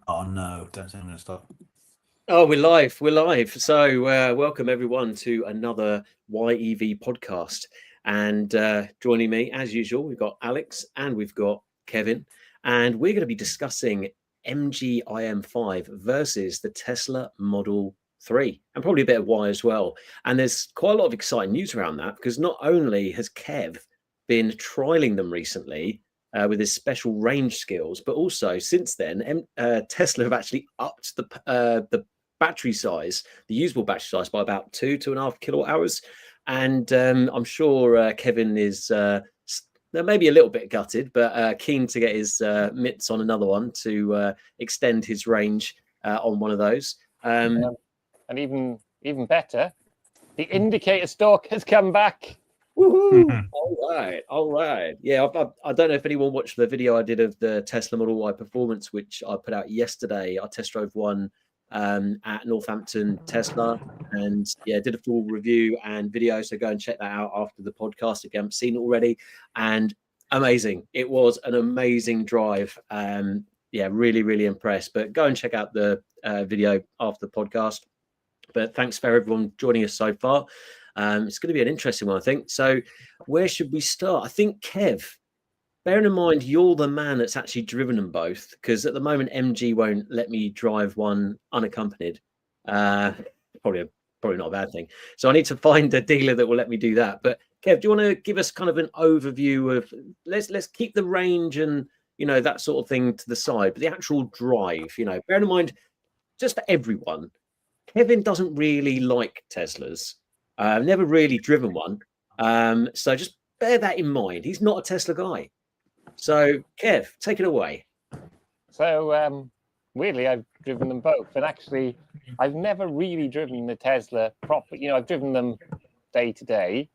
Oh no, don't say I'm going to stop. Oh, we're live. We're live. So, welcome everyone to another YEV podcast. And joining me, as usual, we've got Alex and we've got Kevin. And we're going to be discussing MG IM5 versus the Tesla Model 3, and probably a bit of why as well. And there's quite a lot of exciting news around that, because not only has Kev been trialing them recently, with his special range skills, but also since then, Tesla have actually upped the battery size, the usable battery size, by about 2.5 kilowatt hours. And I'm sure Kevin is maybe a little bit gutted, but keen to get his mitts on another one to extend his range on one of those. And even better, the indicator stalk has come back. Woohoo! All right. Yeah, I don't know if anyone watched the video I did of the Tesla Model Y Performance, which I put out yesterday. I test drove one at Northampton Tesla, and yeah, did a full review and video. So go and check that out after the podcast if you haven't seen it already. And amazing! It was an amazing drive. Yeah, really impressed. But go and check out the video after the podcast. But thanks for everyone joining us so far. It's going to be an interesting one, I think. So where should we start? I think, Kev, bearing in mind you're the man that's actually driven them both, because at the moment MG won't let me drive one unaccompanied. Probably not a bad thing. So I need to find a dealer that will let me do that. But Kev, do you want to give us kind of an overview of, let's keep the range and that sort of thing to the side, but the actual drive, bearing in mind, just for everyone, Kevin doesn't really like Teslas. I've never really driven one. So just bear that in mind. He's not a Tesla guy. So, Kev, take it away. So, weirdly, I've driven them both. And actually, I've never really driven the Tesla properly. I've driven them day to day,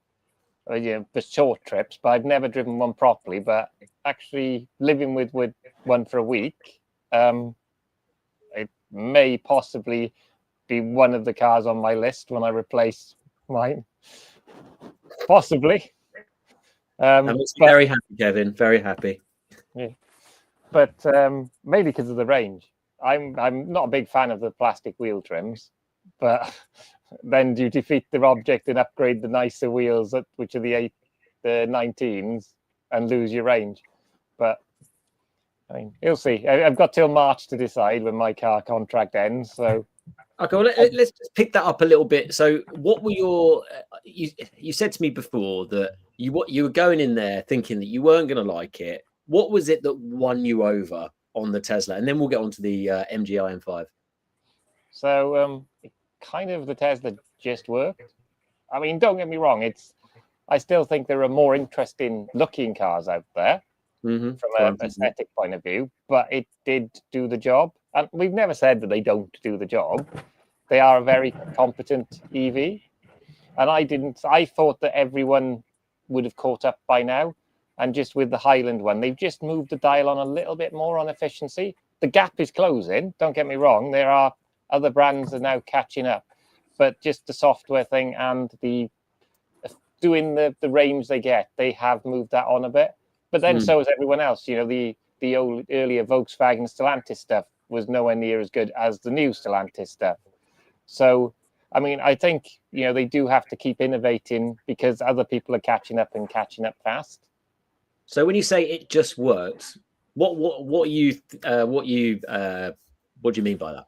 for short trips, but I've never driven one properly. But actually, living with one for a week, it may possibly be one of the cars on my list when I replace mine, possibly. Very happy, Kevin. Very happy. Yeah, but mainly because of the range. I'm not a big fan of the plastic wheel trims, but then you defeat the object and upgrade the nicer wheels, which are the 19s, and lose your range. But I mean, you'll see. I've got till March to decide when my car contract ends. So. Okay, well, let's just pick that up a little bit. So, what were your? You said to me before that you were going in there thinking that you weren't going to like it. What was it that won you over on the Tesla? And then we'll get on to the MG IM5. So, kind of the Tesla just worked. I mean, don't get me wrong. I still think there are more interesting looking cars out there from an aesthetic point of view, but it did do the job. And we've never said that they don't do the job. They are a very competent EV. And I thought that everyone would have caught up by now. And just with the Highland one, they've just moved the dial on a little bit more on efficiency. The gap is closing, don't get me wrong. There are other brands that are now catching up. But just the software thing and doing the range they get, they have moved that on a bit. But then so has everyone else. The old earlier Volkswagen Stellantis stuff was nowhere near as good as the new Stellantis stuff. So, I mean, I think, they do have to keep innovating because other people are catching up fast. So when you say it just works, what do you mean by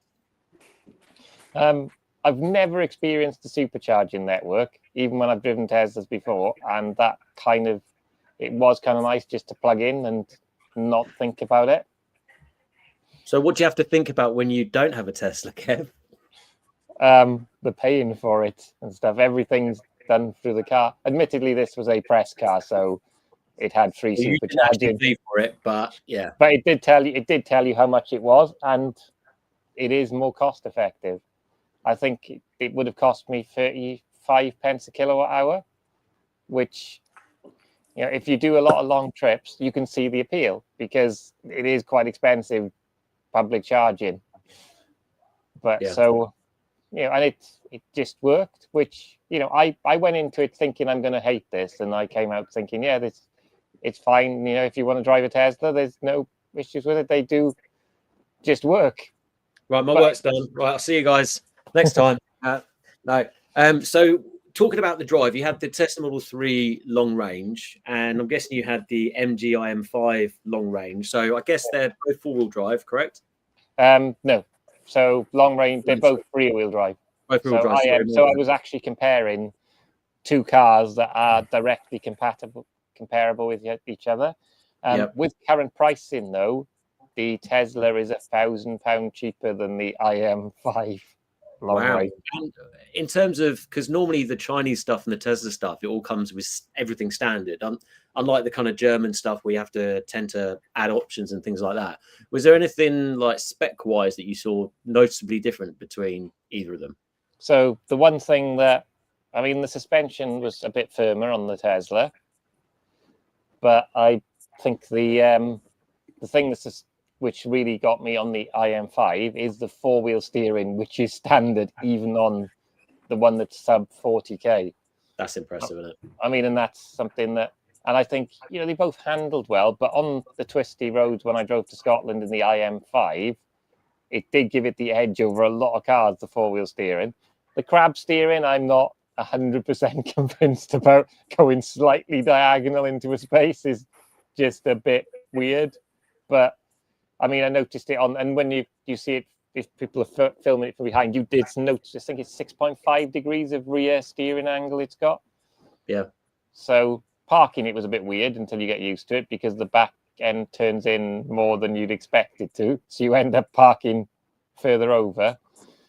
that? I've never experienced the supercharging network, even when I've driven Teslas before. And that it was kind of nice just to plug in and not think about it. So what do you have to think about when you don't have a Tesla, Kev? The paying for it and stuff. Everything's done through the car. Admittedly, this was a press car, so it had free supercharging. Pay for it, but yeah. But it did tell you how much it was, and it is more cost effective. I think it would have cost me 35 pence a kilowatt hour, which, if you do a lot of long trips, you can see the appeal because it is quite expensive public charging. But so, and it just worked, which, I went into it thinking I'm going to hate this. And I came out thinking, it's fine. If you want to drive a Tesla, there's no issues with it. They do just work. Right, my work's done. Right, I'll see you guys next time. No. So talking about the drive, you had the Tesla Model 3 long range, and I'm guessing you had the MG IM5 long range. So I guess they're both four-wheel drive, correct? No. So long range, they're both rear-wheel drive. Both rear-wheel drive. So I was actually comparing two cars that are directly comparable with each other. With current pricing, though, the Tesla is £1,000 cheaper than the IM5 long range. And in terms of, because normally the Chinese stuff and the Tesla stuff, it all comes with everything standard. Unlike the kind of German stuff, we have to tend to add options and things like that. Was there anything like spec-wise that you saw noticeably different between either of them? So the one thing that, I mean, the suspension was a bit firmer on the Tesla, but I think the thing that's which really got me on the IM5 is the four-wheel steering, which is standard even on the one that's sub 40k. That's impressive, isn't it? I mean, and that's something that, and I think, you know, they both handled well, but on the twisty roads when I drove to Scotland in the IM5, it did give it the edge over a lot of cars, the four-wheel steering. The crab steering, I'm not 100% convinced about. Going slightly diagonal into a space is just a bit weird, but I mean, I noticed it on, and when you see it, if people are filming it from behind, you did notice, I think it's 6.5 degrees of rear steering angle it's got. Yeah. So parking it was a bit weird until you get used to it, because the back end turns in more than you'd expect it to. So you end up parking further over.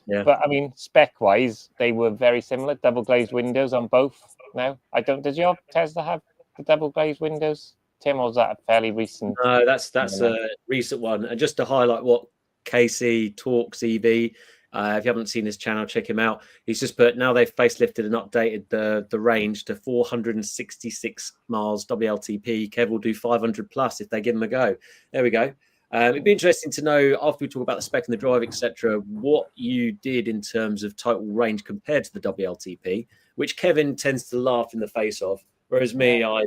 Yeah. But I mean, spec-wise, they were very similar. Double glazed windows on both now. Does your Tesla have the double glazed windows, Tim, or was that a fairly recent? No, that's a recent one. And just to highlight what Casey talks EV, if you haven't seen his channel, check him out. He's just put, now they've facelifted and updated the range to 466 miles WLTP. Kev will do 500 plus if they give him a go. There we go. It'd be interesting to know, after we talk about the spec and the drive, etc., what you did in terms of total range compared to the WLTP, which Kevin tends to laugh in the face of, whereas me, I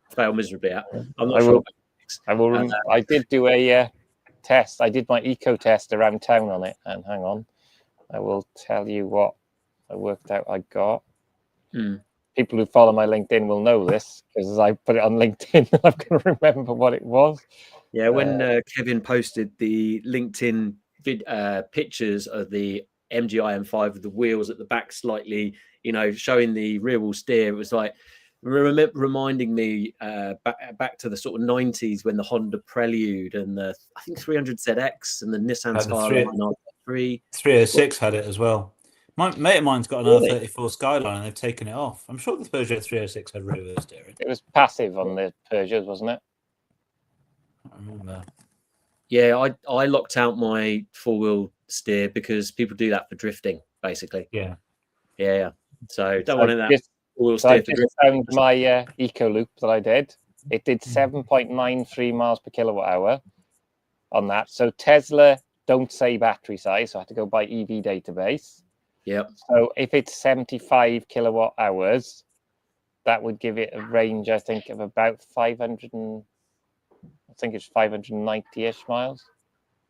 fail miserably at. I'm not sure. I did do a test. I did my eco test around town on it, and hang on, I will tell you what I worked out I got. People who follow my LinkedIn will know this, because I put it on LinkedIn. I've got to remember what it was. Yeah, when Kevin posted the LinkedIn pictures of the MG IM5 with the wheels at the back slightly, you know, showing the rear wheel steer, it was like reminding me back to the sort of 90s when the Honda Prelude and the, I think, 300ZX and the Nissan Skyline 306 had it as well. My mate of mine's got an R34 Skyline and they've taken it off. I'm sure the Peugeot 306 had rear wheel steering. It was passive on the Peugeot, wasn't it? I remember. Yeah, I locked out my four-wheel steer because people do that for drifting, basically. Yeah. So don't want that. So I just found my eco loop that I did. It did 7.93 miles per kilowatt hour on that. So Tesla don't say battery size, so I had to go by EV database. Yep. So if it's 75 kilowatt hours, that would give it a range, I think, of about 590-ish miles.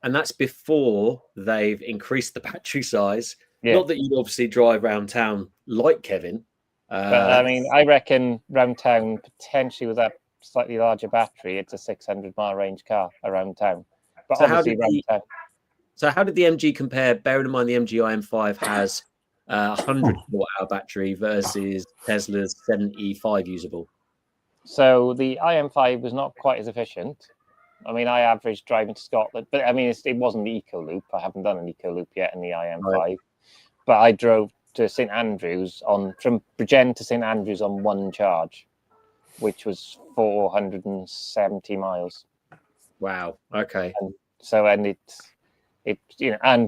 And that's before they've increased the battery size. Yeah. Not that you obviously drive around town like Kevin. But I mean, I reckon round town, potentially with that slightly larger battery, it's a 600-mile range car around town. But so obviously round town. So how did the MG compare, bearing in mind the MG IM5 has a 100 kilowatt-hour battery versus Tesla's 75 usable? So the IM5 was not quite as efficient. I mean, I averaged driving to Scotland, but I mean, it wasn't the eco loop. I haven't done an eco loop yet in the IM5, right. But I drove to St Andrews from Bridgend to St Andrews on one charge, which was 470 miles. Wow. Okay. And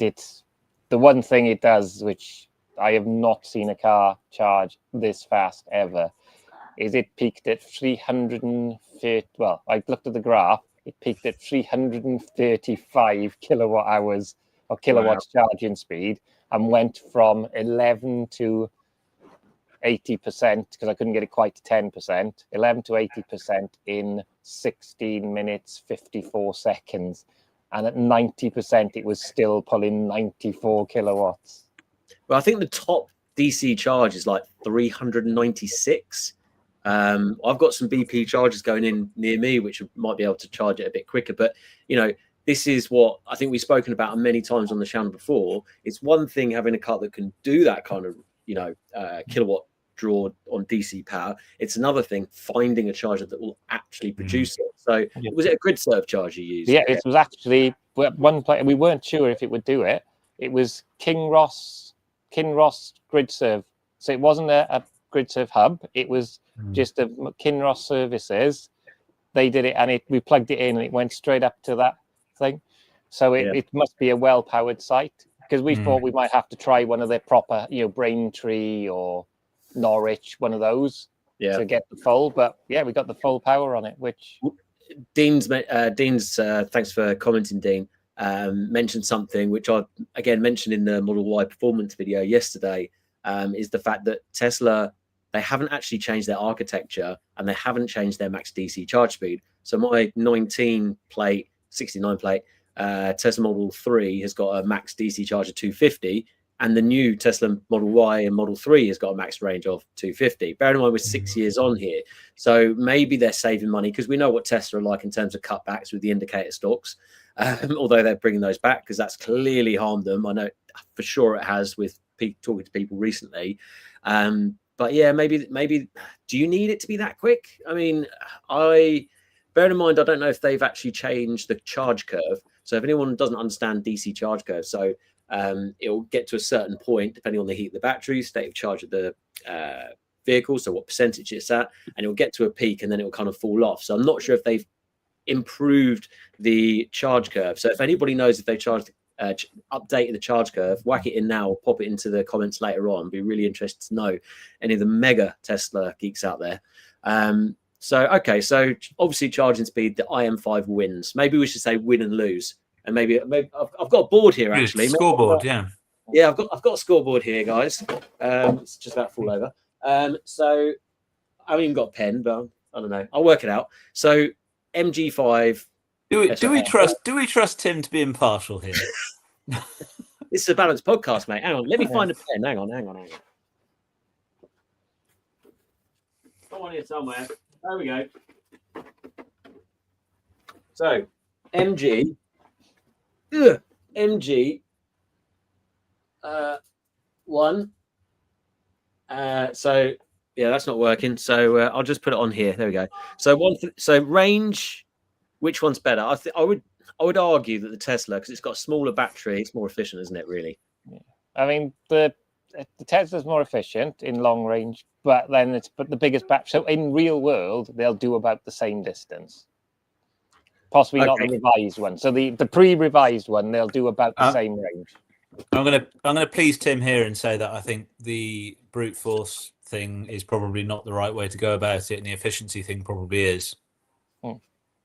it's the one thing it does, which I have not seen a car charge this fast ever, is it peaked at 330. Well, I looked at the graph. It peaked at 335 kilowatt hours or kilowatts charging speed, and went from 11 to 80%, because I couldn't get it quite to 10%, 11 to 80% in 16 minutes, 54 seconds. and at 90%, it was still pulling 94 kilowatts. Well, I think the top DC charge is like 396. I've got some BP chargers going in near me, which might be able to charge it a bit quicker. But, you know, this is what I think we've spoken about many times on the channel before. It's one thing having a car that can do that kind of, you know, kilowatt draw on DC power. It's another thing finding a charger that will actually produce it. So was it a grid serve charger you used? Yeah, it was actually one place. We weren't sure if it would do it. It was Kinross grid serve. So it wasn't a grid serve hub. It was just a Kinross services. They did it, and we plugged it in, and it went straight up to that thing. So it must be a well-powered site, because we thought we might have to try one of their proper, you know, Braintree or Norwich, one of those, to get the full. But yeah, we got the full power on it. Which Dean's thanks for commenting, Dean. Mentioned something which I again mentioned in the Model Y performance video yesterday, is the fact that Tesla, they haven't actually changed their architecture, and they haven't changed their max DC charge speed. So my 69 plate Tesla Model 3 has got a max DC charge of 250, and the new Tesla Model Y and Model 3 has got a max range of 250. Bear in mind, we're 6 years on here. So maybe they're saving money, because we know what Tesla are like in terms of cutbacks with the indicator stalks, although they're bringing those back, because that's clearly harmed them. I know for sure it has, with talking to people recently. But yeah, maybe do you need it to be that quick? I mean, bear in mind, I don't know if they've actually changed the charge curve. So if anyone doesn't understand DC charge curve, so it'll get to a certain point, depending on the heat of the battery, state of charge of the vehicle, so what percentage it's at, and it'll get to a peak, and then it'll kind of fall off. So I'm not sure if they've improved the charge curve. So if anybody knows if they updated the charge curve, whack it in now, or pop it into the comments later on. Be really interested to know any of the mega Tesla geeks out there. So obviously charging speed, the IM5 wins. Maybe we should say win and lose. And maybe I've got a board here, actually. Scoreboard, I've got a scoreboard here, guys. It's just about to fall over. So I haven't even got a pen, but I don't know. I'll work it out. So MG5. Do we trust Tim to be impartial here? This is a balanced podcast, mate. Hang on, let me find a pen. Hang on. Come on here somewhere. There we go. So MG 1. So yeah, that's not working. So I'll just put it on here. There we go. So so range. Which one's better? I would argue that the Tesla, because it's got a smaller battery, it's more efficient, isn't it? Really? Yeah. I mean, the Tesla's more efficient in long range, but the biggest battery. So in real world, they'll do about the same distance. Possibly not the revised one. So the pre-revised one, they'll do about the same range. I'm gonna please Tim here and say that I think the brute force thing is probably not the right way to go about it, and the efficiency thing probably is.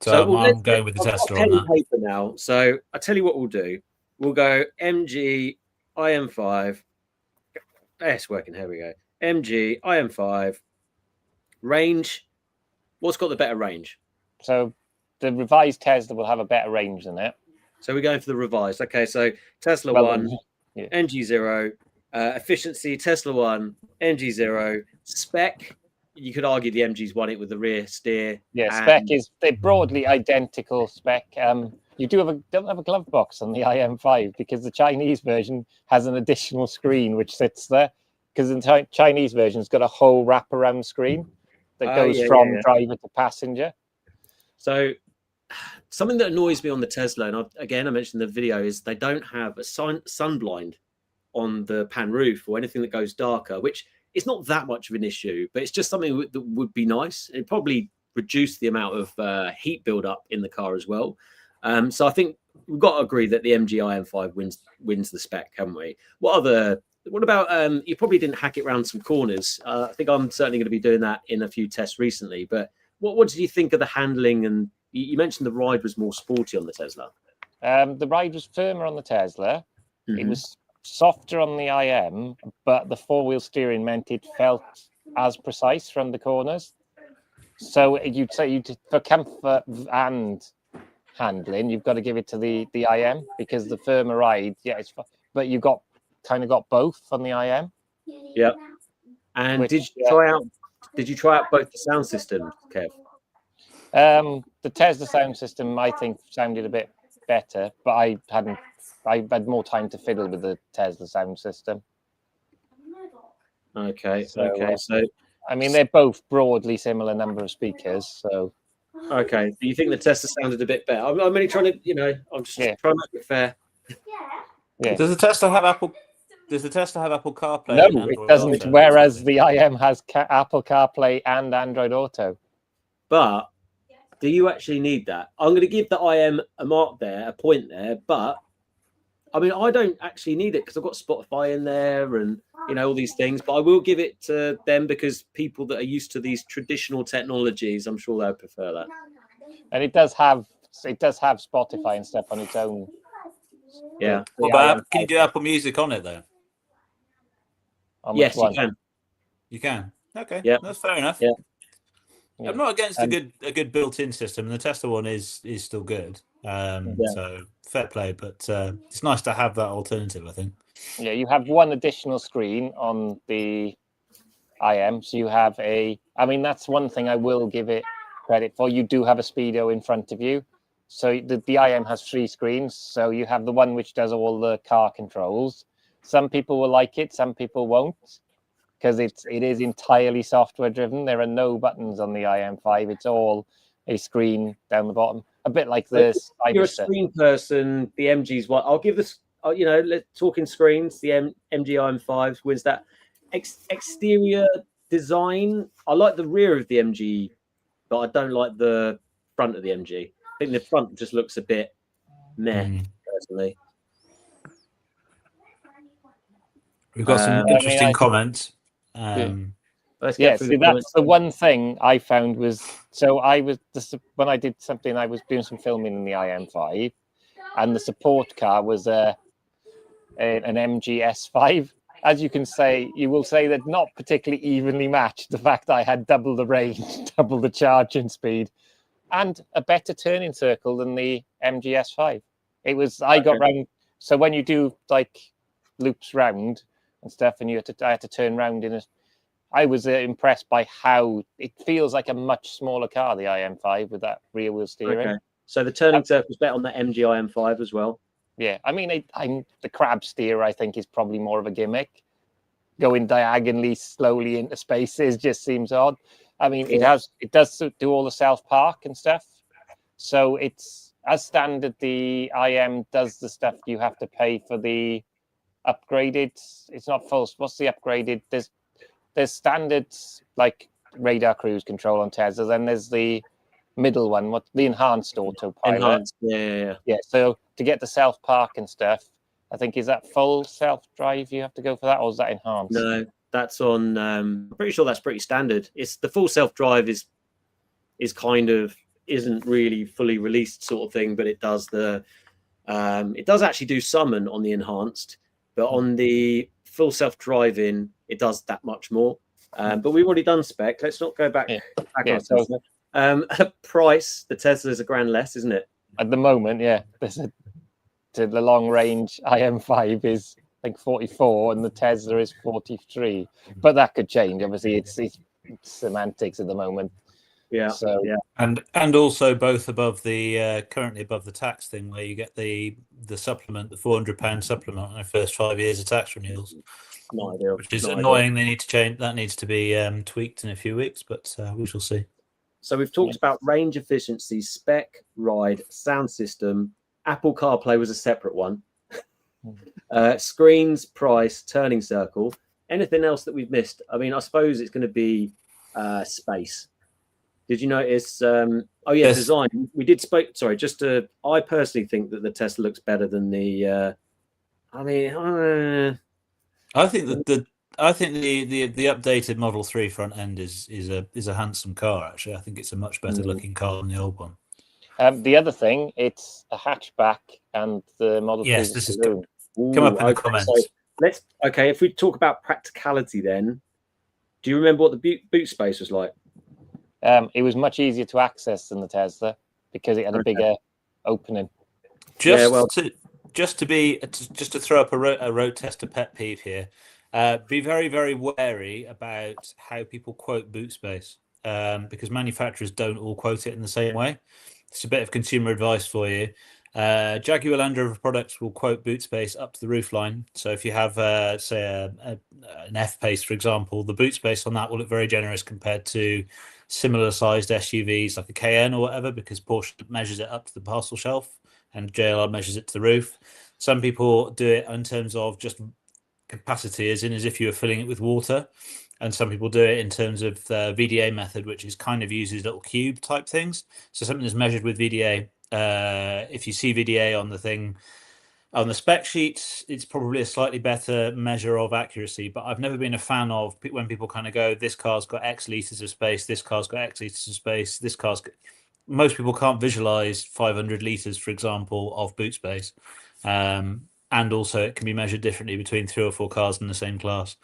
So I'm going with the Tesla on that. Paper now. So I tell you what we'll do. We'll go MG IM5. It's working. Here we go. MG IM5 range. What's got the better range? So the revised Tesla will have a better range than it. So we're going for the revised. Okay, so Tesla 1, MG 0, efficiency Tesla 1, MG 0, spec. You could argue the MG's won it with the rear steer. Yeah, spec is they're broadly identical spec. You don't have a glove box on the IM5, because the Chinese version has an additional screen which sits there. Because the Chinese version has got a whole wraparound screen that goes from driver to passenger. So something that annoys me on the Tesla, and I mentioned in the video, is they don't have a sun blind on the pan roof or anything that goes darker, which it's not that much of an issue, but it's just something that would be nice. It'd probably reduce the amount of heat buildup in the car as well. So I think we've got to agree that the MG IM5 wins the spec, haven't we? What about you probably didn't hack it around some corners. I think I'm certainly going to be doing that in a few tests recently. But what did you think of the handling? And you mentioned the ride was more sporty on the Tesla. The ride was firmer on the Tesla. Mm-hmm. It was softer on the IM, but the four-wheel steering meant it felt as precise from the corners. So you'd say for comfort and handling, you've got to give it to the IM, because the firmer ride, but you kind of got both on the IM. Yep. And did you try out both the sound systems, Kev? The Tesla sound system, I think, sounded a bit better, but I had more time to fiddle with the Tesla sound system. Okay. So I mean, they're both broadly similar number of speakers. So okay, do you think the Tesla sounded a bit better? I'm only trying to, I'm just trying to make it fair. Yeah. Does the Tesla have Apple? Does the Tesla have Apple CarPlay? No, it doesn't. Auto, whereas the IM has Apple CarPlay and Android Auto. But do you actually need that? I'm going to give the IM a mark there, a point there, but I mean, I don't actually need it because I've got Spotify in there and, all these things, but I will give it to them because people that are used to these traditional technologies, I'm sure they'll prefer that. And it does have Spotify and stuff on its own. Yeah. But can you do Apple Music on it though? Yes, you can. You can. Okay. Yeah. That's fair enough. Yeah. I'm not against a good built-in system, and the Tesla one is still good. So fair play, but it's nice to have that alternative, I think. Yeah, you have one additional screen on the IM, so you have that's one thing I will give it credit for. You do have a speedo in front of you. So the IM has 3 screens. So you have the one which does all the car controls. Some people will like it, some people won't, because it is entirely software driven. There are no buttons on the IM5. It's all a screen down the bottom, a bit like this. You're a screen person. The MG's what I'll give this. Let's talking screens. The MG IM5 wins that. Exterior design. I like the rear of the MG, but I don't like the front of the MG. I think the front just looks a bit meh, personally. We've got some interesting comments. That's the one thing I found was, so when I did something, I was doing some filming in the IM5, and the support car was an MG S5. As you will say that not particularly evenly matched the fact that I had double the range, double the charging speed, and a better turning circle than the MG S5. It was, I got round. So when you do like loops round and stuff, and I had to turn round I was impressed by how it feels like a much smaller car, the IM5, with that rear wheel steering. Okay. So the turning circle is better on the MG IM5 as well. Yeah, I mean, the crab steer, I think, is probably more of a gimmick. Going diagonally slowly into spaces just seems odd. I mean, it does do all the self-park and stuff. So it's, as standard, the IM does the stuff you have to pay for the upgraded. It's not full. What's the upgraded? There's standard, like, radar cruise control on Tesla. Then there's the middle one, the enhanced autopilot. Enhanced, yeah. So to get the self-park and stuff, I think, is that full self-drive you have to go for that, or is that enhanced? No, that's on, I'm pretty sure that's pretty standard. It's the full self-drive is kind of, isn't really fully released sort of thing, but it does it does actually do summon on the enhanced, but on the full self-driving, it does that much more. But we've already done spec. Let's not go back. Price, the Tesla's a grand less, isn't it? At the moment, yeah. The long range IM5 is, I think, 44, and the Tesla is 43. But that could change. Obviously, it's semantics at the moment. Yeah. So and also both above the currently above the tax thing, where you get the supplement, the £400 supplement on the first 5 years of tax renewals. No idea. Which is annoying. They need to change. That needs to be tweaked in a few weeks, but we shall see. So we've talked about range efficiency, spec, ride, sound system. Apple CarPlay was a separate one. Screens, price, turning circle. Anything else that we've missed? I mean, I suppose it's going to be space. Did you notice? Yes. Design. We did spoke. Sorry, I personally think that the Tesla looks better than the. I think that the updated Model 3 front end is a handsome car. Actually, I think it's a much better looking car than the old one. The other thing, it's a hatchback, and the Model 3 this is come up in the comments. So if we talk about practicality, then do you remember what the boot space was like? It was much easier to access than the Tesla because it had a bigger opening. Just to throw up a road tester pet peeve here. Be very, very wary about how people quote boot space, because manufacturers don't all quote it in the same way. It's a bit of consumer advice for you. Jaguar Land Rover products will quote boot space up to the roofline. So if you have, say, an F-Pace, for example, the boot space on that will look very generous compared to similar sized SUVs like a Cayenne or whatever, because Porsche measures it up to the parcel shelf and JLR measures it to the roof. Some people do it in terms of just capacity, as if you were filling it with water. And some people do it in terms of the VDA method, which is kind of uses little cube type things. So something that's measured with VDA. If you see VDA on the thing, on the spec sheets, it's probably a slightly better measure of accuracy. But I've never been a fan of when people kind of go, this car's got X liters of space, this car's got X liters of space, this car's got... Most people can't visualize 500 liters, for example, of boot space. And also it can be measured differently between 3 or 4 cars in the same class.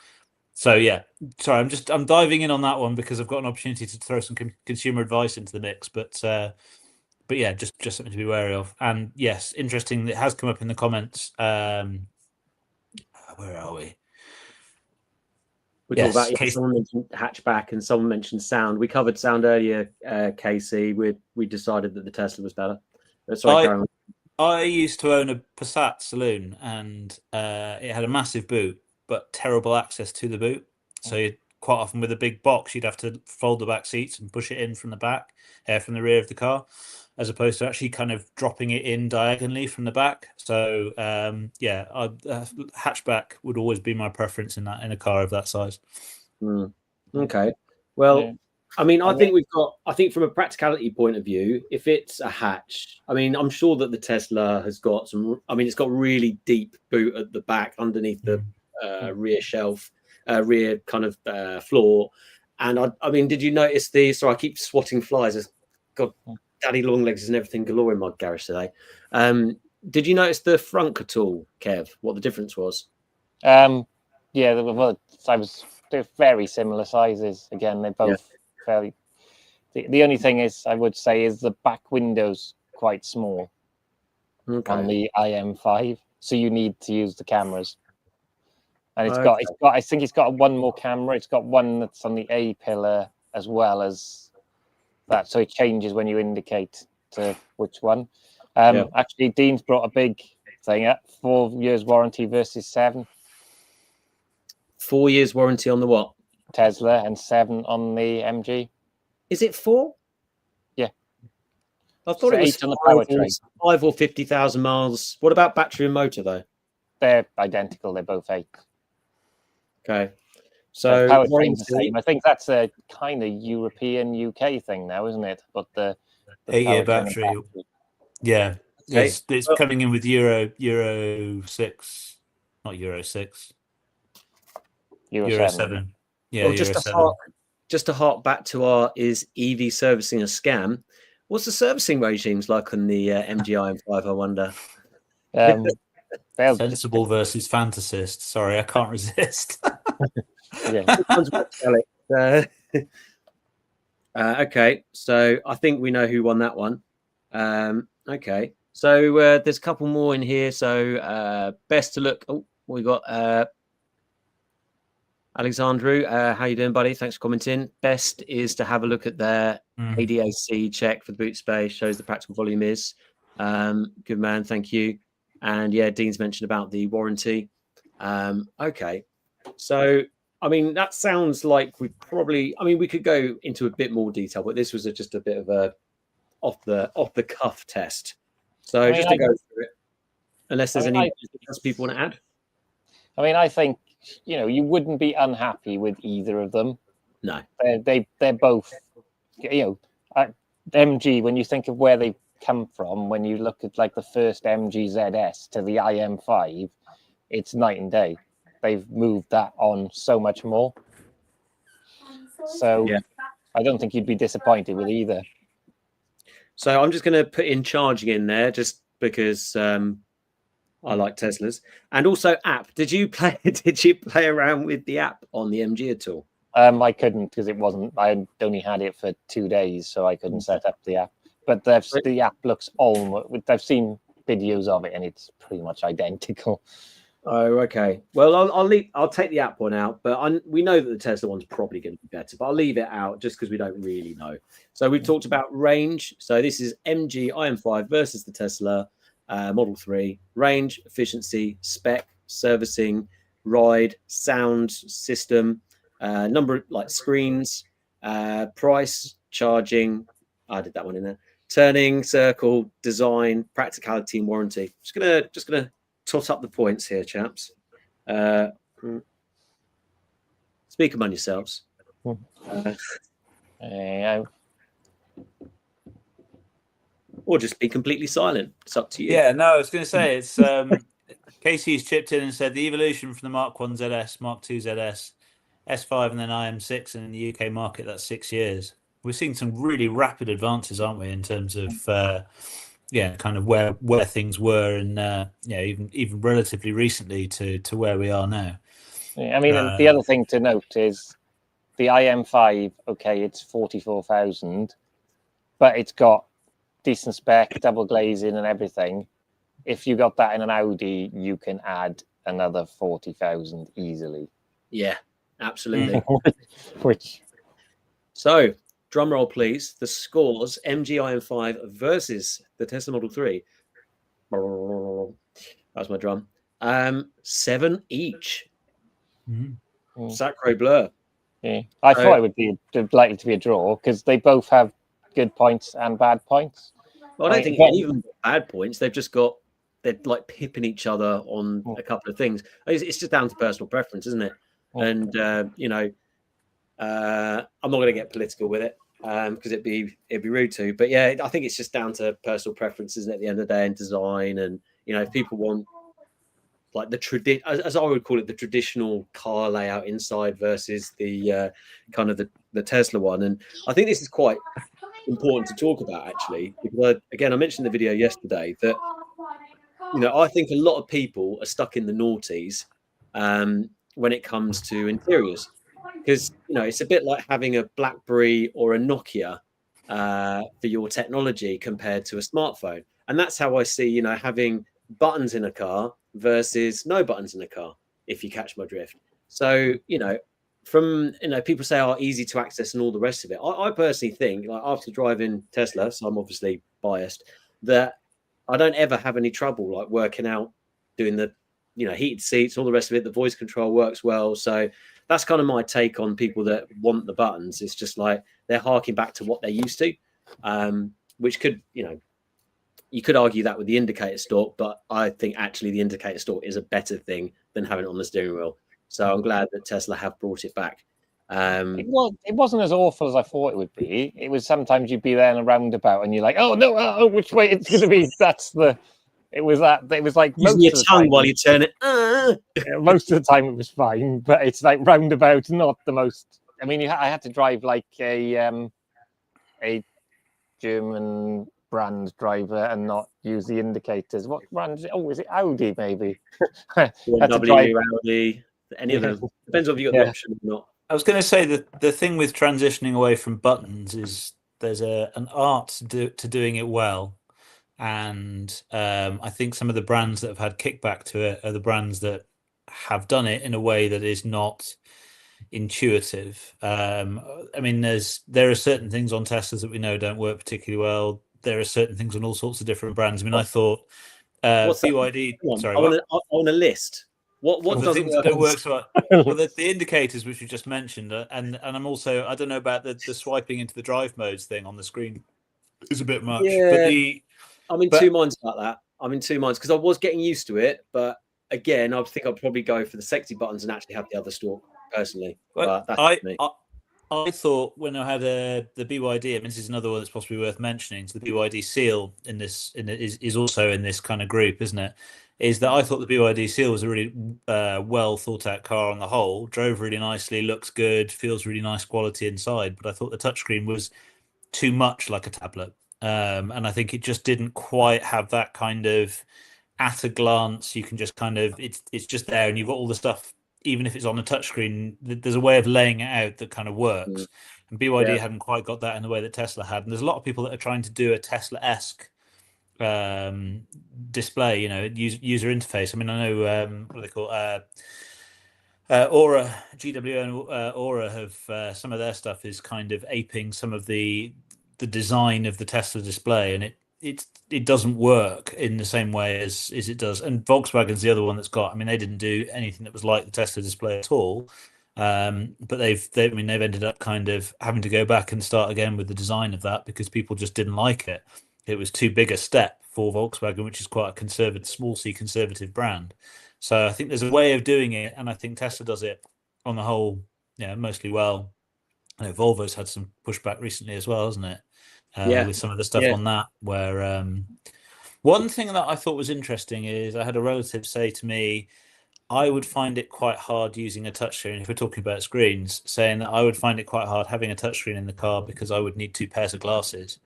So yeah, sorry, I'm diving in on that one because I've got an opportunity to throw some consumer advice into the mix, but yeah, just something to be wary of. And yes, interesting. It has come up in the comments. Where are we? We talked about someone mentioned hatchback and someone mentioned sound. We covered sound earlier, Casey. We decided that the Tesla was better. Sorry, I used to own a Passat saloon, and it had a massive boot, but terrible access to the boot. So you'd, quite often with a big box, you'd have to fold the back seats and push it in from the back, from the rear of the car, as opposed to actually kind of dropping it in diagonally from the back. So yeah, hatchback would always be my preference in a car of that size. Okay, well. Yeah. I mean, I think from a practicality point of view, if it's a hatch, I mean, I'm sure that the Tesla has got some, I mean, it's got really deep boot at the back underneath the rear shelf, rear kind of floor. And I mean, did you notice I keep swatting flies. It's got daddy long legs and everything galore in my garage today. Did you notice the frunk at all, Kev, what the difference was? Yeah, well, they're very similar sizes. Again, they're both... Yeah. Fairly. The only thing is, I would say, is the back window's quite small on the IM5, so you need to use the cameras. And it's got, I think it's got one more camera. It's got one that's on the A pillar as well as that, so it changes when you indicate to which one. Actually, Dean's brought a big thing up: 4 years warranty versus 7. 4 years warranty on the what? Tesla, and 7 on the MG. Is it 4? Yeah. I thought it was 8 on the powertrain. 5 or 50,000 miles. What about battery and motor though? They're identical. They're both 8. Okay. So powertrain's the same. I think that's a kind of European UK thing now, isn't it? But the 8-year battery. Yeah. Okay. It's coming in with Euro 6, not Euro 6. Euro 7. Yeah, well, just to hark back to our is EV servicing a scam? What's the servicing regimes like on the MG IM5? I wonder. Sensible versus fantasist. Sorry, I can't resist. Okay, so I think we know who won that one. Okay, so there's a couple more in here. So best to look. Oh, we got. Alexandru, how you doing, buddy? Thanks for commenting. Best is to have a look at their ADAC check for the boot space, shows the practical volume is. Good man, thank you. And yeah, Dean's mentioned about the warranty. Okay, so I mean, that sounds like we could go into a bit more detail, but this was just a bit of a off the cuff test. So just to go through it, unless there's anything else people want to add. I mean, I think, you wouldn't be unhappy with either of them. No, they're both, MG. When you think of where they come from, when you look at like the first MG ZS to the IM5, it's night and day. They've moved that on so much more. So yeah. I don't think you'd be disappointed with either. So I'm just going to put in charging in there, just because. I like Teslas, and also app. Did you play around with the app on the MG at all? I couldn't because it wasn't. I only had it for 2 days, so I couldn't set up the app. but the app looks almost. I've seen videos of it, and it's pretty much identical. Oh, okay. Well, I'll take the app one out, but we know that the Tesla one's probably going to be better, but I'll leave it out just because we don't really know. So we've talked about range. So this is MG IM5 versus the Tesla Model 3. Range, efficiency, spec, servicing, ride, sound system, number of like screens, price, charging. I did that one in there. Turning circle, design, practicality, and warranty. Just gonna tot up the points here, chaps. Speak among yourselves. Or just be completely silent. It's up to you. Yeah, no, I was going to say, it's Casey's chipped in and said the evolution from the Mark 1 ZS, Mark 2 ZS, S5 and then IM6, and in the UK market, that's 6 years. We're seeing some really rapid advances, aren't we, in terms of kind of where things were, and even relatively recently to where we are now. Yeah, I mean, and the other thing to note is the IM5. Okay, it's 44,000, but it's got decent spec, double glazing, and everything. If you got that in an Audi, you can add another 40,000 easily. Yeah, absolutely. So, drum roll, please. The scores: MG IM5 versus the Tesla Model 3. That's my drum. 7 each. Sacre bleu. Yeah, I thought it would be likely to be a draw because they both have good points and bad points. Well, I don't think any of them got bad points. They're like pipping each other on a couple of things. It's just down to personal preference, isn't it? And I'm not going to get political with it because it'd be rude to. But yeah, I think it's just down to personal preferences at the end of the day, and design. And if people want like the as I would call it, the traditional car layout inside versus the kind of the Tesla one. And I think this is quite important to talk about, actually, because I mentioned in the video yesterday that I think a lot of people are stuck in the noughties when it comes to interiors, because it's a bit like having a BlackBerry or a Nokia for your technology compared to a smartphone. And that's how I see having buttons in a car versus no buttons in a car, if you catch my drift. So from people say easy to access and all the rest of it, I personally think, like, after driving Tesla, so I'm obviously biased, that I don't ever have any trouble like working out, doing the heated seats, all the rest of it. The voice control works well. So that's kind of my take on people that want the buttons. It's just like they're harking back to what they're used to, which could you could argue that with the indicator stalk, but I think actually the indicator stalk is a better thing than having it on the steering wheel. So I'm glad that Tesla have brought it back. It wasn't as awful as I thought it would be. It was sometimes you'd be there in a roundabout and you're like, oh no, which way it's going to be? It was like using your tongue while you turn it. Most of the time it was fine, but it's like roundabout, not the most. I mean, I had to drive like a German brand driver and not use the indicators. What brand is it? Oh, is it Audi maybe? Audi, any of them. Depends on if you got the option or not. I was going to say that the thing with transitioning away from buttons is there's an art to doing it well. And I think some of the brands that have had kickback to it are the brands that have done it in a way that is not intuitive. I mean, there are certain things on Teslas that we know don't work particularly well. There are certain things on all sorts of different brands. I mean, I thought BYD. Sorry, on a list. What doesn't work? That works well. Well, the indicators which you just mentioned, and I'm also, I don't know about the swiping into the drive modes thing on the screen is a bit much. Yeah. But I'm in two minds about that. I'm in two minds because I was getting used to it, but again, I think I'd probably go for the sexy buttons and actually have the other stalk personally. Well, but that's me. I thought when I had the BYD, I mean, this is another one that's possibly worth mentioning. So the BYD Seal is also in this kind of group, isn't it? Is that I thought the BYD Seal was a really well thought out car on the whole. Drove really nicely, looks good, feels really nice quality inside. But I thought the touchscreen was too much like a tablet, and I think it just didn't quite have that kind of at a glance. You can just kind of it's just there, and you've got all the stuff even if it's on a touchscreen, there's a way of laying it out that kind of works. And BYD hadn't quite got that in the way that Tesla had. And there's a lot of people that are trying to do a Tesla-esque display, user interface. I mean, I know what do they call Aura, GW and Aura have some of their stuff is kind of aping some of the design of the Tesla display, and it doesn't work in the same way as it does. And Volkswagen's the other one that's got. I mean, they didn't do anything that was like the Tesla display at all. But they've ended up kind of having to go back and start again with the design of that because people just didn't like it. It was too big a step for Volkswagen, which is quite a conservative, small c conservative brand. So I think there's a way of doing it, and I think Tesla does it on the whole, mostly well. I know Volvo's had some pushback recently as well, hasn't it? With some of the stuff on that, where one thing that I thought was interesting is I had a relative say to me, I would find it quite hard using a touchscreen, if we're talking about screens, saying that I would find it quite hard having a touchscreen in the car because I would need 2 pairs of glasses.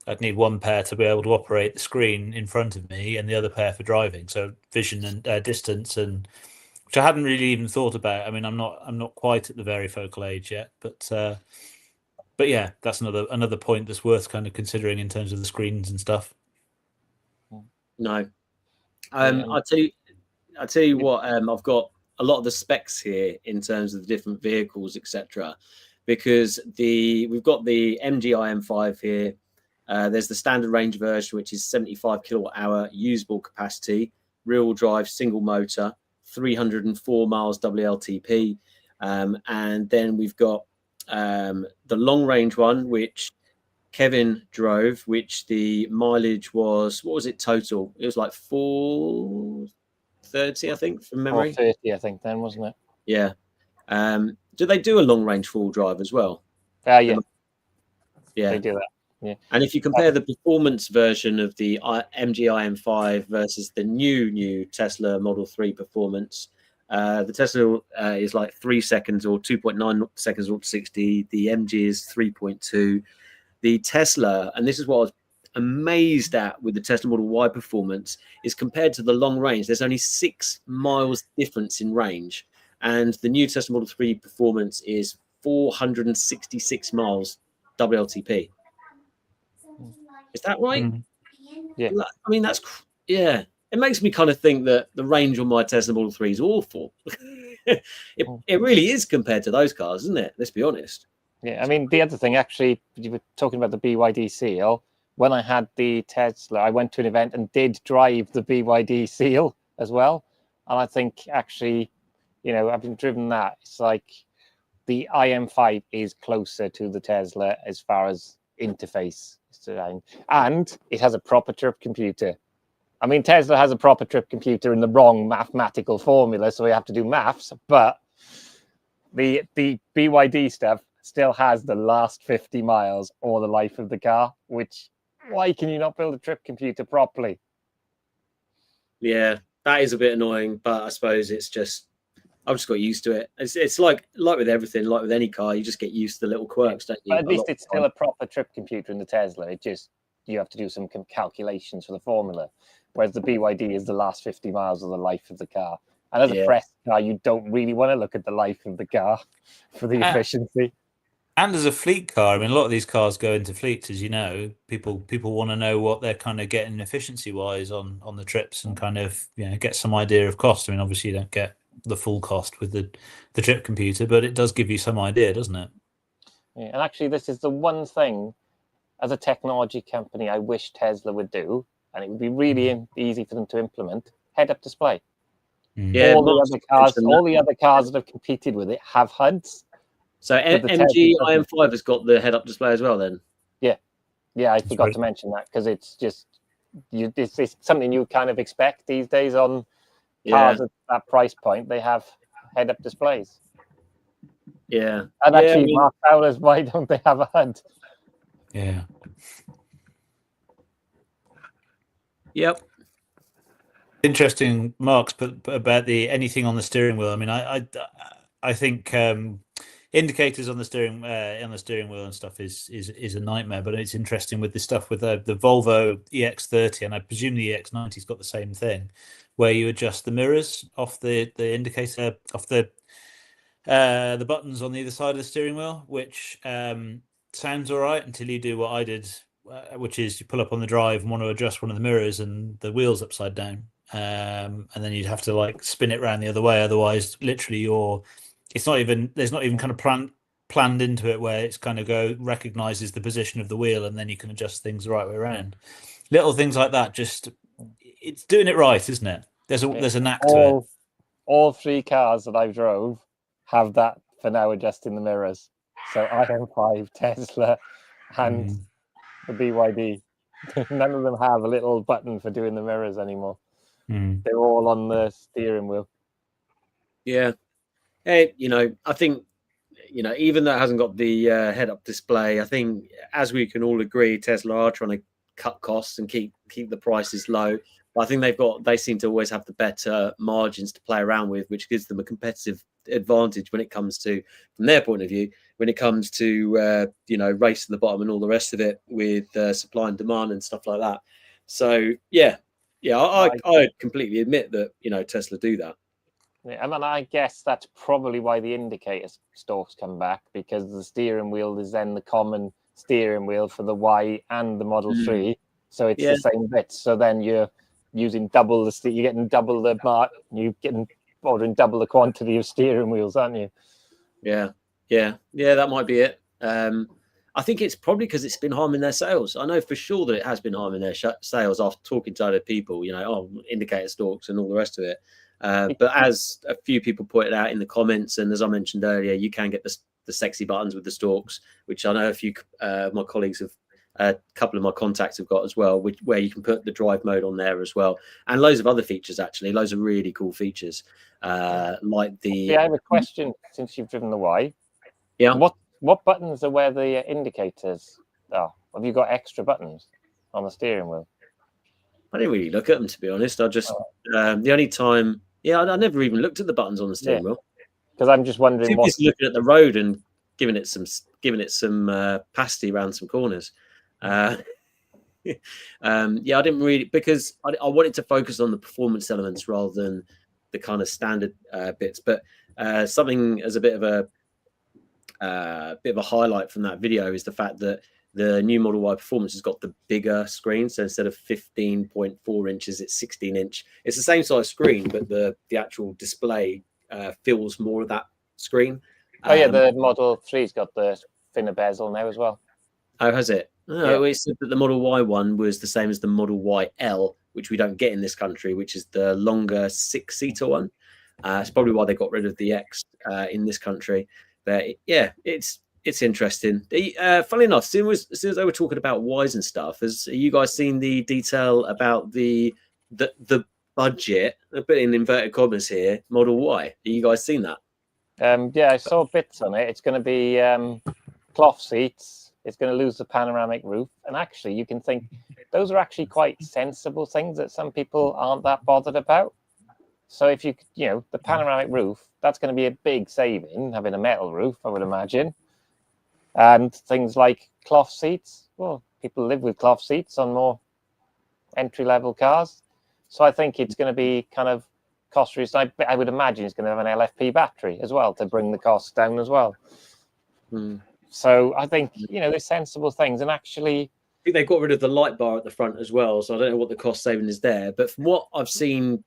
I'd need one pair to be able to operate the screen in front of me and the other pair for driving. So vision and distance, and which I hadn't really even thought about. I mean, I'm not quite at the varifocal age yet, but yeah, that's another point that's worth kind of considering in terms of the screens and stuff. No, I'll tell you what. I've got a lot of the specs here in terms of the different vehicles, etc. Because we've got the MG IM5 here. There's the standard range version, which is 75 kilowatt-hour usable capacity, rear-wheel drive, single motor, 304 miles WLTP, and then we've got the long range one, which Kevin drove, which the mileage was, what was it total? It was like 430, I think, from memory. 430, I think, then, wasn't it? Yeah. Do they do a long range full drive as well? Yeah. Yeah, they do that. Yeah. And if you compare the performance version of the MG IM5 versus the new Tesla Model 3 performance, the Tesla is like 3 seconds or 2.9 seconds or 60. The MG is 3.2. The Tesla, and this is what I was amazed at with the Tesla Model Y performance, is compared to the long range, there's only 6 miles difference in range. And the new Tesla Model 3 performance is 466 miles WLTP. Is that right? Yeah. I mean, it makes me kind of think that the range on my Tesla Model 3 is awful. It really is compared to those cars, isn't it? Let's be honest. Yeah, I mean, the other thing, actually, you were talking about the BYD Seal. When I had the Tesla, I went to an event and did drive the BYD Seal as well. And I think, actually, I've been driven that. It's like the IM5 is closer to the Tesla as far as interface design, and it has a proper trip computer. I mean, Tesla has a proper trip computer in the wrong mathematical formula, so we have to do maths, but the BYD stuff still has the last 50 miles or the life of the car, which, why can you not build a trip computer properly? Yeah, that is a bit annoying, but I suppose it's just, I've just got used to it. It's like with everything, like with any car, you just get used to the little quirks, don't you? But at least it's still a proper trip computer in the Tesla. It just, you have to do some calculations for the formula, whereas the BYD is the last 50 miles of the life of the car. And as a press car, you don't really want to look at the life of the car for the efficiency. And as a fleet car, I mean, a lot of these cars go into fleets, as you know. People want to know what they're kind of getting efficiency-wise on the trips and kind of get some idea of cost. I mean, obviously you don't get the full cost with the trip computer, but it does give you some idea, doesn't it? Yeah, and actually, this is the one thing as a technology company I wish Tesla would do, and it would be really easy for them to implement: head-up display. Yeah, all the other cars that have competed with it have HUDs. So MG IM5 has got the head-up display as well, then. Yeah, I forgot to mention that because it's just it's something you kind of expect these days on cars at that price point. They have head-up displays. Yeah, and actually, Mark Fowler's, why don't they have a HUD? Yeah. Yep. Interesting, Marks, but about the anything on the steering wheel. I mean, I think indicators on the steering wheel and stuff is a nightmare. But it's interesting with the stuff with the Volvo EX30, and I presume the EX90's got the same thing, where you adjust the mirrors off the indicator off the the buttons on the either side of the steering wheel, which sounds all right until you do what I did, which is you pull up on the drive and want to adjust one of the mirrors and the wheel's upside down. And then you'd have to like spin it around the other way. Otherwise, literally there's not even kind of planned into it where it's kind of recognizes the position of the wheel and then you can adjust things the right way around. Little things like that, just it's doing it right, isn't it? There's a knack to it. All 3 cars that I've drove have that for now, adjusting the mirrors. So IM5, Tesla, and the BYD. None of them have a little button for doing the mirrors anymore. They're all on the steering wheel. Yeah. Hey, I think, even though it hasn't got the head-up display, I think, as we can all agree, Tesla are trying to cut costs and keep the prices low. But I think they seem to always have the better margins to play around with, which gives them a competitive advantage when it comes to, from their point of view, when it comes to race to the bottom and all the rest of it with supply and demand and stuff like that. So I completely admit that Tesla do that. Yeah, and I guess that's probably why the indicator stalks come back, because the steering wheel is then the common steering wheel for the Y and the Model 3, so it's the same bit. So then you're using double you're getting double the mark, ordering double the quantity of steering wheels, aren't you? Yeah, that might be it. I think it's probably because it's been harming their sales. I know for sure that it has been harming their sales after talking to other people, indicator stalks and all the rest of it. But as a few people pointed out in the comments, and as I mentioned earlier, you can get the sexy buttons with the stalks, which I know a few my colleagues have, a couple of my contacts have got as well, where you can put the drive mode on there as well, and loads of other features, actually, loads of really cool features, like the... Yeah, I have a question since you've driven the Y. Yeah. What buttons are where the indicators are? Have you got extra buttons on the steering wheel? I didn't really look at them, to be honest. I just the only time, I never even looked at the buttons on the steering wheel, because I'm just wondering what's looking at the road and giving it some pasty around some corners. I didn't really, because I wanted to focus on the performance elements rather than the kind of standard bits. But something as a bit of a highlight from that video is the fact that the new Model Y Performance has got the bigger screen. So instead of 15.4 inches, it's 16 inch. It's the same size screen, but the actual display fills more of that screen. The Model 3's got the thinner bezel now as well. Oh, has it? Oh, it said that the Model Y one was the same as the Model YL, which we don't get in this country, which is the longer 6-seater one. It's probably why they got rid of the X in this country. But it's interesting. Funnily enough, as soon as they were talking about Ys and stuff, have you guys seen the detail about the budget? I put in inverted commas here, Model Y. Have you guys seen that? I saw bits on it. It's going to be cloth seats. It's going to lose the panoramic roof. And actually, you can think those are actually quite sensible things that some people aren't that bothered about. So if the panoramic roof, that's going to be a big saving, having a metal roof, I would imagine. And things like cloth seats. Well, people live with cloth seats on more entry-level cars. So I think it's going to be kind of cost reduced. I would imagine it's going to have an LFP battery as well to bring the costs down as well. So I think, there's sensible things. And actually, I think they got rid of the light bar at the front as well. So I don't know what the cost saving is there. But from what I've seen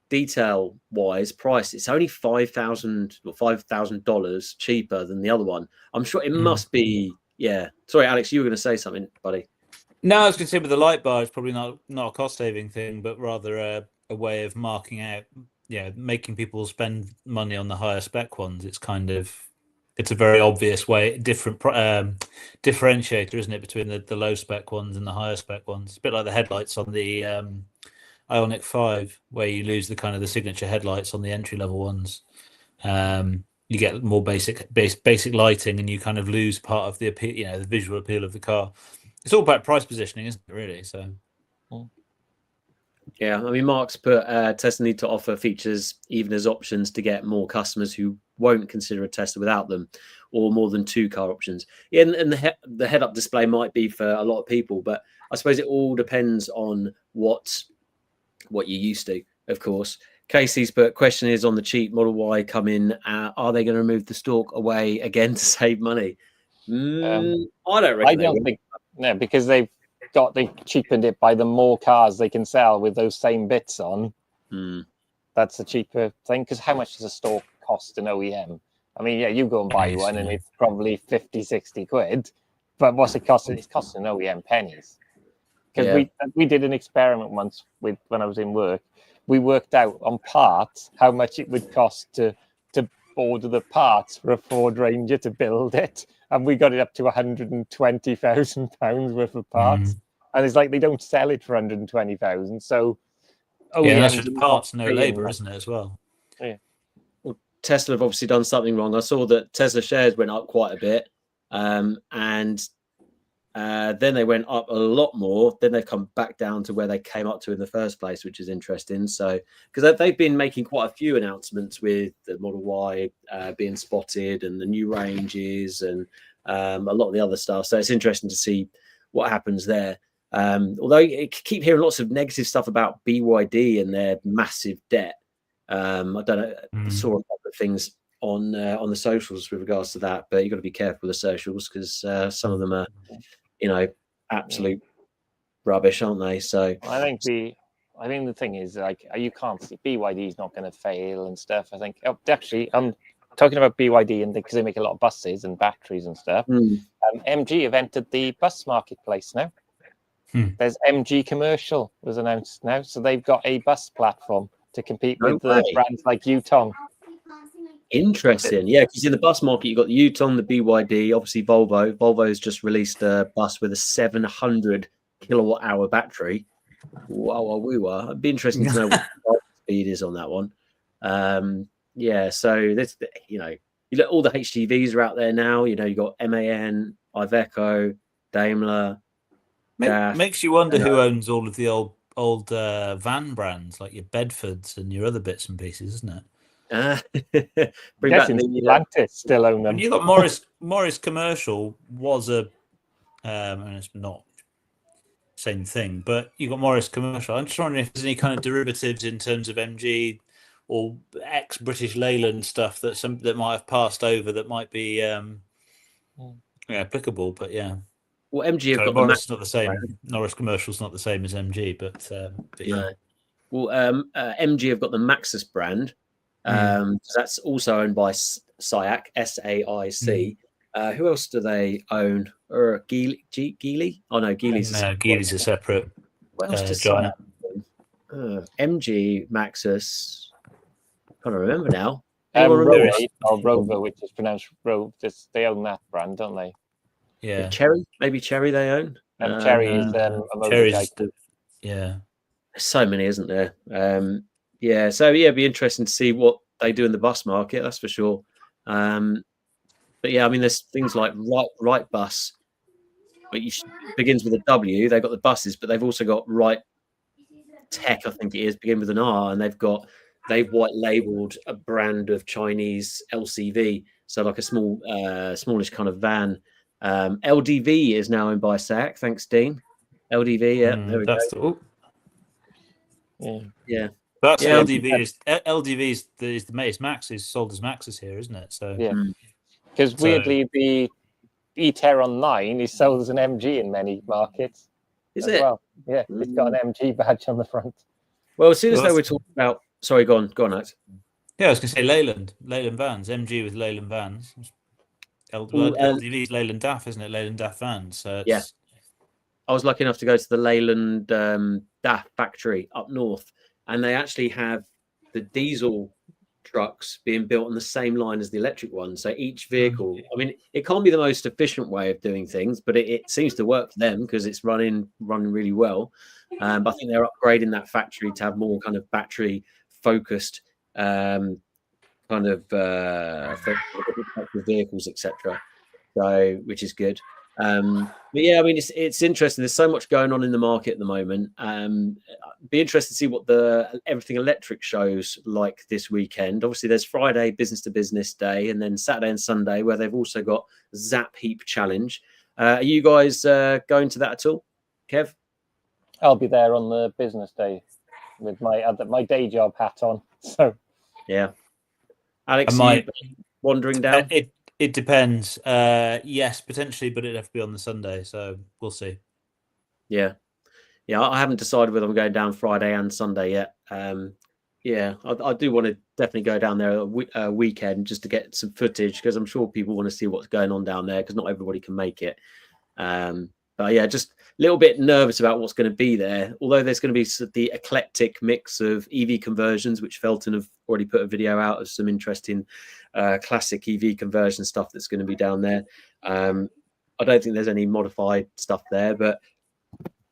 detail-wise, price, it's only $5,000 or $5,000 cheaper than the other one. I'm sure it must be, Sorry, Alex, you were going to say something, buddy. No, I was going to say with the light bar, it's probably not a cost-saving thing, but rather a way of marking out, making people spend money on the higher spec ones. It's a very obvious way, different differentiator, isn't it, between the low spec ones and the higher spec ones? It's a bit like the headlights on the Ioniq 5, where you lose the signature headlights on the entry level ones. You get more basic lighting, and you kind of lose part of the appeal, the visual appeal of the car. It's all about price positioning, isn't it? Really, so. Yeah, I mean, Mark's put Tesla need to offer features even as options to get more customers who won't consider a Tesla without them, or more than 2 car options. Yeah, and the head-up display might be for a lot of people, but I suppose it all depends on what you're used to, of course, Casey's but question is on the cheap Model Y coming. Are they going to remove the stalk away again to save money? I don't reckon. I don't think no, because they cheapened it by the more cars they can sell with those same bits on. That's a cheaper thing. Because how much does a stalk cost an OEM? I mean, yeah, you go and buy one and it's probably 50, 60 quid. But what's it cost? It's costing an OEM pennies. Because we did an experiment once when I was in work. We worked out on parts how much it would cost to order the parts for a Ford Ranger to build it, and we got it up to £120,000 worth of parts. And it's like they don't sell it for 120,000. So that's just parts, no labour, isn't it, as well? Yeah. Well, Tesla have obviously done something wrong. I saw that Tesla shares went up quite a bit, and then they went up a lot more. Then they've come back down to where they came up to in the first place, which is interesting. So, because they've been making quite a few announcements with the Model Y being spotted and the new ranges and a lot of the other stuff. So it's interesting to see what happens there. Although you keep hearing lots of negative stuff about BYD and their massive debt. I don't know. I saw a couple of things on the socials with regards to that, but you've got to be careful with the socials because some of them are, absolute rubbish, aren't they? So I think the thing is, like, you can't see BYD is not going to fail and stuff. I think actually I'm talking about BYD and because they make a lot of buses and batteries and stuff. MG have entered the bus marketplace now. There's MG Commercial was announced now, so they've got a bus platform to compete with the brands like Yutong. Interesting, yeah, because in the bus market you've got the Yutong, the BYD, obviously Volvo. Volvo's just released a bus with a 700 kilowatt hour battery. Wow, it'd be interesting to know what the speed is on that one. So that's all the HGVs are out there now. You've got MAN, Iveco, Daimler. Makes you wonder who owns all of the old van brands like your Bedfords and your other bits and pieces, isn't it? Bring back the Stellantis still own them. And you got Morris Commercial was and it's not the same thing, but you got Morris Commercial. I'm just wondering if there's any kind of derivatives in terms of MG or ex-British Leyland stuff that might have passed over that might be applicable. But yeah. Well, MG have got Morris not the same. Norris Commercial's not the same as MG, but yeah. No. Well, MG have got the Maxus brand. That's also owned by SAIC, SAIC. Who else do they own? Geely? Oh no, Geely's a separate giant. MG, Maxus. Can't remember now. Rover, which is pronounced Rover. They own that brand, don't they? Yeah. Cherry, maybe Cherry they own. Cherry is a motorcycle. Yeah. There's so many, isn't there? It'd be interesting to see what they do in the bus market, that's for sure. But yeah, I mean, there's things like Right Bus, but begins with a W. They've got the buses, but they've also got Right Tech, I think it is, begin with an R, and they've white labeled a brand of Chinese LCV, so like a smallish kind of van. LDV is now owned by SAC. Thanks, Dean. LDV, there we go. Yeah. That's LDV is the Max is sold as Maxus here, isn't it? So yeah, because weirdly the E-Terron 9 is sold as an MG in many markets. Is it? Well, yeah, it's got an MG badge on the front. Well, as soon as they were talking about, sorry, go on, Alex. Yeah, I was going to say Leyland vans, MG with Leyland vans. LDV is Leyland DAF, isn't it? Leyland DAF vans. So yeah. I was lucky enough to go to the Leyland DAF factory up north, and they actually have the diesel trucks being built on the same line as the electric ones. So each vehicle, I mean, it can't be the most efficient way of doing things, but it seems to work for them because it's running really well. But I think they're upgrading that factory to have more kind of battery focused vehicles, etc. So, which is good. But yeah, I mean, it's interesting. There's so much going on in the market at the moment. Be interested to see what the Everything Electric shows like this weekend. Obviously, there's Friday business to business day, and then Saturday and Sunday where they've also got Zap Heap Challenge. Are you guys going to that at all, Kev? I'll be there on the business day with my day job hat on. So, yeah. Alex, you wandering down? It depends. Yes, potentially, but it'd have to be on the Sunday, so we'll see. Yeah. I haven't decided whether I'm going down Friday and Sunday yet. Yeah, I do want to definitely go down there a weekend just to get some footage, because I'm sure people want to see what's going on down there, because not everybody can make it. But yeah, just a little bit nervous about what's going to be there. Although there's going to be the eclectic mix of EV conversions, which Felton have already put a video out of some interesting classic EV conversion stuff that's going to be down there. I don't think there's any modified stuff there, but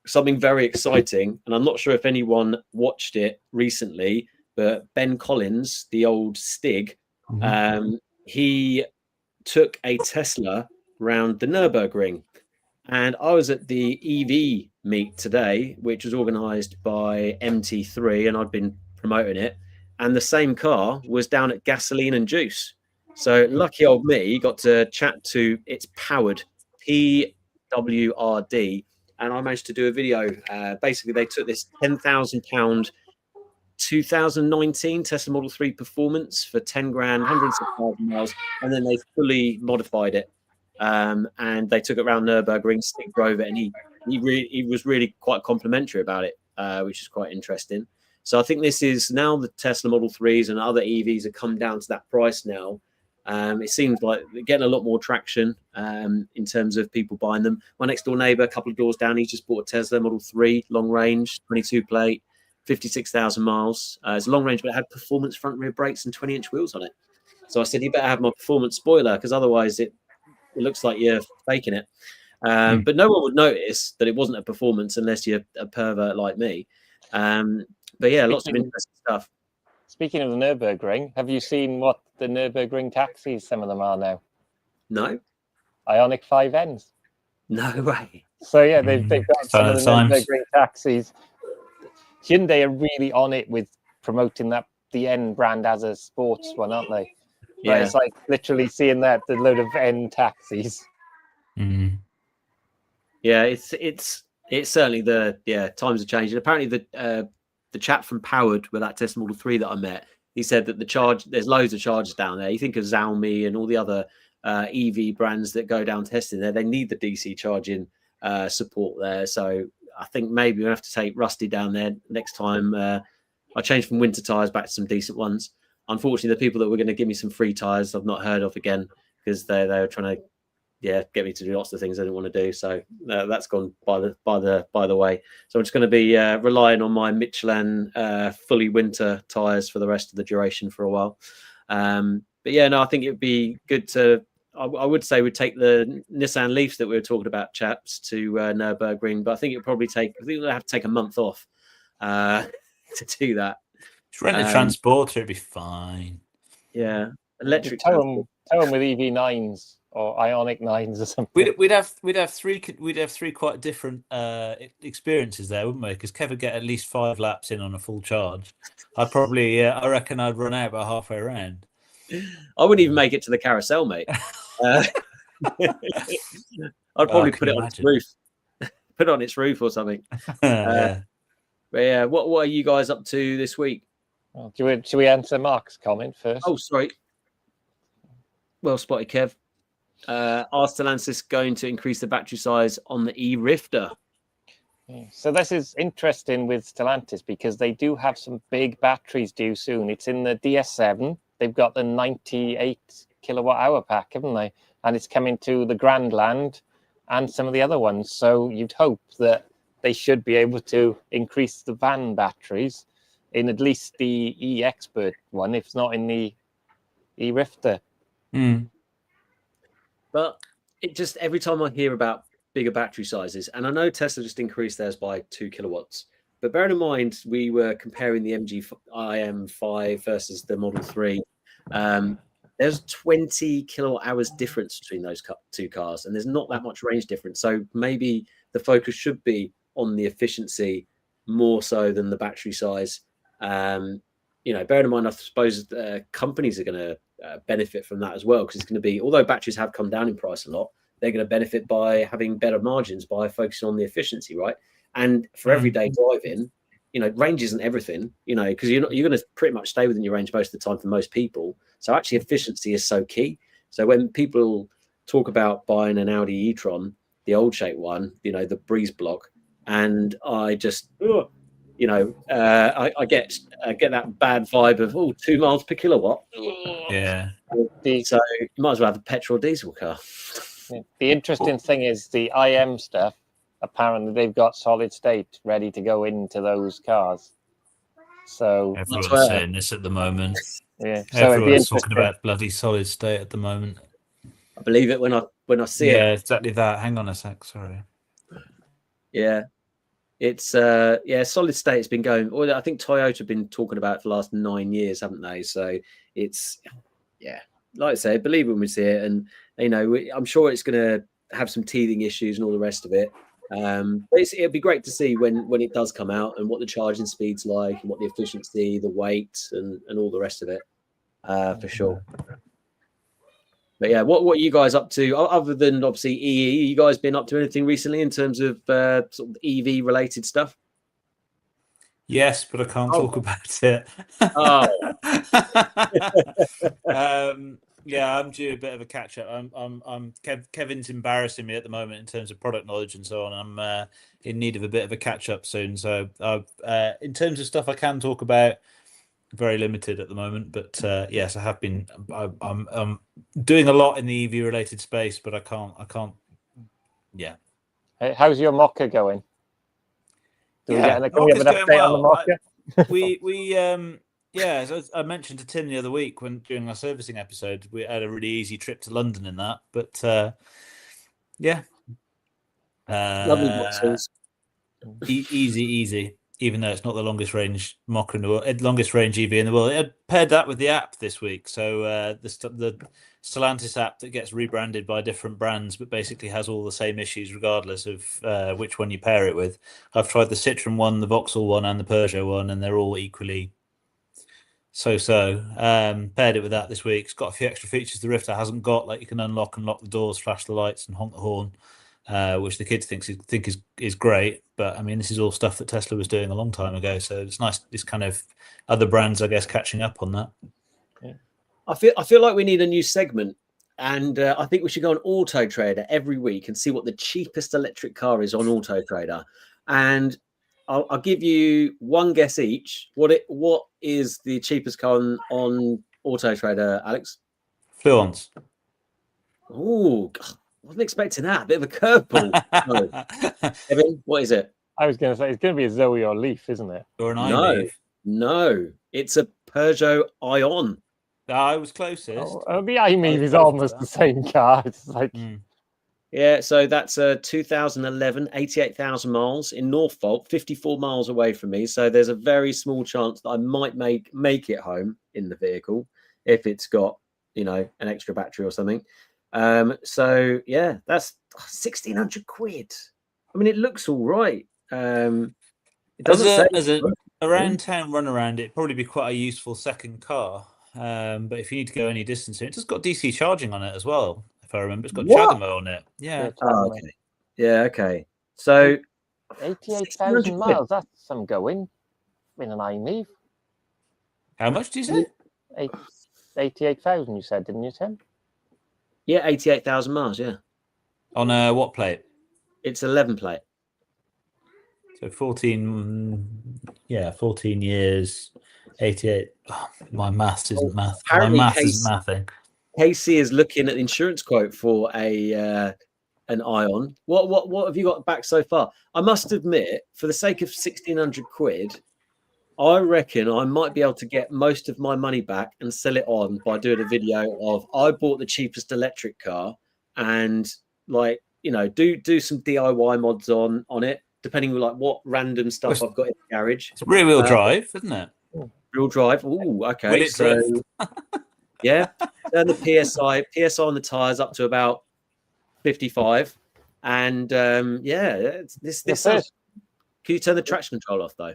something very exciting. And I'm not sure if anyone watched it recently, but Ben Collins, the old Stig, he took a Tesla round the Nürburgring. And I was at the EV meet today, which was organised by MT3, and I'd been promoting it. And the same car was down at Gasoline and Juice. So lucky old me got to chat to its powered PWRD, and I managed to do a video. Basically, they took this £10,000 2019 Tesla Model 3 Performance for 10 grand, hundreds of thousand miles, and then they fully modified it. And they took it around Nürburgring, Stig drove it, and he was really quite complimentary about it, which is quite interesting. So I think this is now the Tesla Model 3s and other EVs have come down to that price now. It seems like they're getting a lot more traction in terms of people buying them. My next door neighbor, a couple of doors down, he just bought a Tesla Model 3, long range, 22 plate, 56,000 miles. It's long range, but it had performance front rear brakes and 20-inch wheels on it. So I said, you better have my performance spoiler, because otherwise it looks like you're faking it. But no one would notice that it wasn't a performance unless you're a pervert like me. But yeah, lots of interesting stuff. Speaking of the Nürburgring, have you seen what the Nürburgring taxis, some of them are now? No. Ioniq 5Ns. No way. So yeah, they've got some of the Nürburgring taxis. Hyundai are really on it with promoting the N brand as a sports one, aren't they? Yeah. But it's like literally seeing the load of N taxis. Yeah, it's certainly times are changing. Apparently the chap from Powered with that Tesla Model 3 that I met, he said that there's loads of chargers down there. You think of Xiaomi and all the other EV brands that go down testing there, they need the DC charging support there. So I think maybe we'll have to take Rusty down there next time. I changed from winter tyres back to some decent ones. Unfortunately, the people that were going to give me some free tyres I've not heard of again, because they were trying to get me to do lots of things I didn't want to do. So that's gone by the way. So I'm just going to be relying on my Michelin fully winter tyres for the rest of the duration for a while. But yeah, no, I think it'd be good to. I would say we'd take the Nissan Leafs that we were talking about, chaps, to Nürburgring, but I think it'll probably take. I think we'll have to take a month off to do that. Just rent a transporter, it'd be fine. Yeah, electric. Tow them with EV 9s. Or Ioniq 9s or something. We'd have three quite different experiences there, wouldn't we? Because Kev would get at least 5 laps in on a full charge. I reckon I'd run out about halfway around. I wouldn't even make it to the carousel, mate. I'd probably put it on its roof. Put it on its roof or something. Yeah. But yeah, what are you guys up to this week? Well, should we answer Mark's comment first? Oh, sorry. Well spotted, Kev. Are Stellantis going to increase the battery size on the e-Rifter? So this is interesting with Stellantis because they do have some big batteries due soon. It's in the DS7. They've got the 98 kilowatt hour pack, haven't they? And it's coming to the Grandland and some of the other ones. So you'd hope that they should be able to increase the van batteries in at least the e-Expert one, if it's not in the e-Rifter. But it just, every time I hear about bigger battery sizes, and I know Tesla just increased theirs by 2 kilowatts, but bearing in mind we were comparing the MG IM5 versus the Model 3, there's 20 kilowatt hours difference between those two cars, and there's not that much range difference. So maybe the focus should be on the efficiency more so than the battery size. Bearing in mind, I suppose companies are going to benefit from that as well, because it's going to be, although batteries have come down in price a lot, they're going to benefit by having better margins by focusing on the efficiency, right? And for everyday driving, range isn't everything, because you're going to pretty much stay within your range most of the time for most people. So actually efficiency is so key. So when people talk about buying an Audi e-tron, the old shape one, the breeze block, and I just, I get that bad vibe of 2 miles per kilowatt. Yeah. So you might as well have a petrol or diesel car. The interesting thing is the IM stuff. Apparently, they've got solid state ready to go into those cars. So everyone's saying this at the moment. Yeah, so everyone's talking about bloody solid state at the moment. I believe it when I see it. Yeah, exactly that. Hang on a sec. Sorry. Yeah, it's solid state has been going. Well, I think Toyota have been talking about it for the last 9 years, haven't they? So it's like I say, believe when we see it, and I'm sure it's going to have some teething issues and all the rest of it. But it'll be great to see when it does come out and what the charging speed's like and what the efficiency, the weight, and all the rest of it, for sure. But yeah, what are you guys up to other than obviously EE? You guys been up to anything recently in terms of sort of EV related stuff? Yes, but I can't talk about it. Yeah, I'm due a bit of a catch up. Kevin's embarrassing me at the moment in terms of product knowledge and so on. I'm in need of a bit of a catch up soon. So in terms of stuff I can talk about, very limited at the moment. But yes, I have been. I'm doing a lot in the EV related space, but I can't. Yeah. Hey, how's your Mocha going? Can we have an update on the Mocha? Yeah, as I mentioned to Tim the other week during our servicing episode, we had a really easy trip to London in that. But yeah, lovely boxes. Easy. Even though it's not the longest range Mocha in the world, longest range EV in the world. It paired that with the app this week. So the Stellantis app that gets rebranded by different brands, but basically has all the same issues regardless of which one you pair it with. I've tried the Citroen one, the Vauxhall one, and the Peugeot one, and they're all equally so. Paired it with that this week. It's got a few extra features the Rifter hasn't got, like you can unlock and lock the doors, flash the lights, and honk the horn, which the kids think is great. But I mean, this is all stuff that Tesla was doing a long time ago. So it's nice. This kind of other brands, I guess, catching up on that. Yeah. I feel like we need a new segment, and I think we should go on Auto Trader every week and see what the cheapest electric car is on Auto Trader. And I'll give you one guess each. What is the cheapest car on Auto Trader, Alex? Fluence. Oh, wasn't expecting that. A bit of a curveball. Evan, what is it? I was going to say it's going to be a Zoe or Leaf, isn't it? Or an i-Leaf. No, it's a Peugeot Ion. I was closest. The i-Leaf is almost the same car. It's like. Yeah, so that's a 2011, 88,000 miles in Norfolk, 54 miles away from me. So there's a very small chance that I might make it home in the vehicle if it's got, an extra battery or something. So yeah, that's 1,600 quid. I mean, it looks all right. It doesn't as a around town run around, it'd probably be quite a useful second car. But if you need to go any distance, it's just got DC charging on it as well. If I remember, it's got Chademo on it. Yeah. Oh, okay. Yeah. Okay. So 88,000 miles. That's some going in an i-Leaf. How much do you say? 88,000. You said, didn't you, Tim? Yeah, 88,000 miles. Yeah. On what plate? It's 11 plate. So 14. Yeah, 14 years. 88. Oh, my maths isn't math. Apparently my maths isn't mathing. Casey is looking at the insurance quote for an Ion. What have you got back so far? I must admit, for the sake of 1,600 quid, I reckon I might be able to get most of my money back and sell it on by doing a video of I bought the cheapest electric car and do some DIY mods on it, depending on what random stuff I've got in the garage. It's rear wheel drive, isn't it? Real drive. Oh, okay. So yeah, turn the PSI on the tires up to about 55, and this sounds. Can you turn the traction control off though?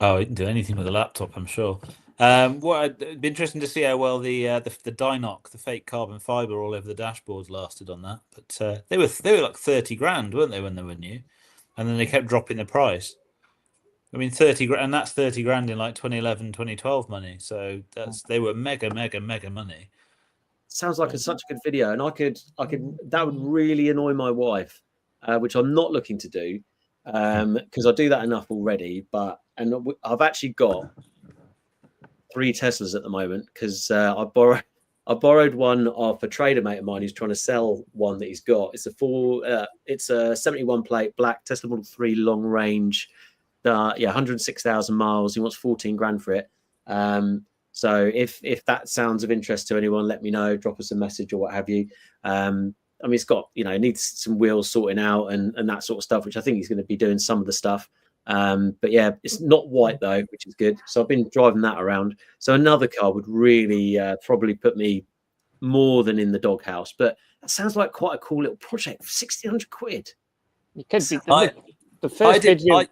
Oh, you can do anything with a laptop, I'm sure. It'd be interesting to see how well the Dynoc, the fake carbon fiber all over the dashboards lasted on that. But they were like 30 grand, weren't they, when they were new? And then they kept dropping the price. I mean, 30 grand, and that's 30 grand in like 2011, 2012 money. So they were mega money. Sounds like such a good video, and I could that would really annoy my wife, which I'm not looking to do, because I do that enough already. And I've actually got 3 Teslas at the moment because I borrowed one off a trader mate of mine who's trying to sell one that he's got. It's a 71 plate black Tesla Model 3 long range. 106,000 miles. He wants 14 grand for it. So if that sounds of interest to anyone, let me know. Drop us a message or what have you. I mean, it's got, it needs some wheels sorting out and that sort of stuff, which I think he's going to be doing some of the stuff. But yeah, it's not white though, which is good. So I've been driving that around. So another car would really probably put me more than in the doghouse. But that sounds like quite a cool little project for 1,600 quid. You could be the first video.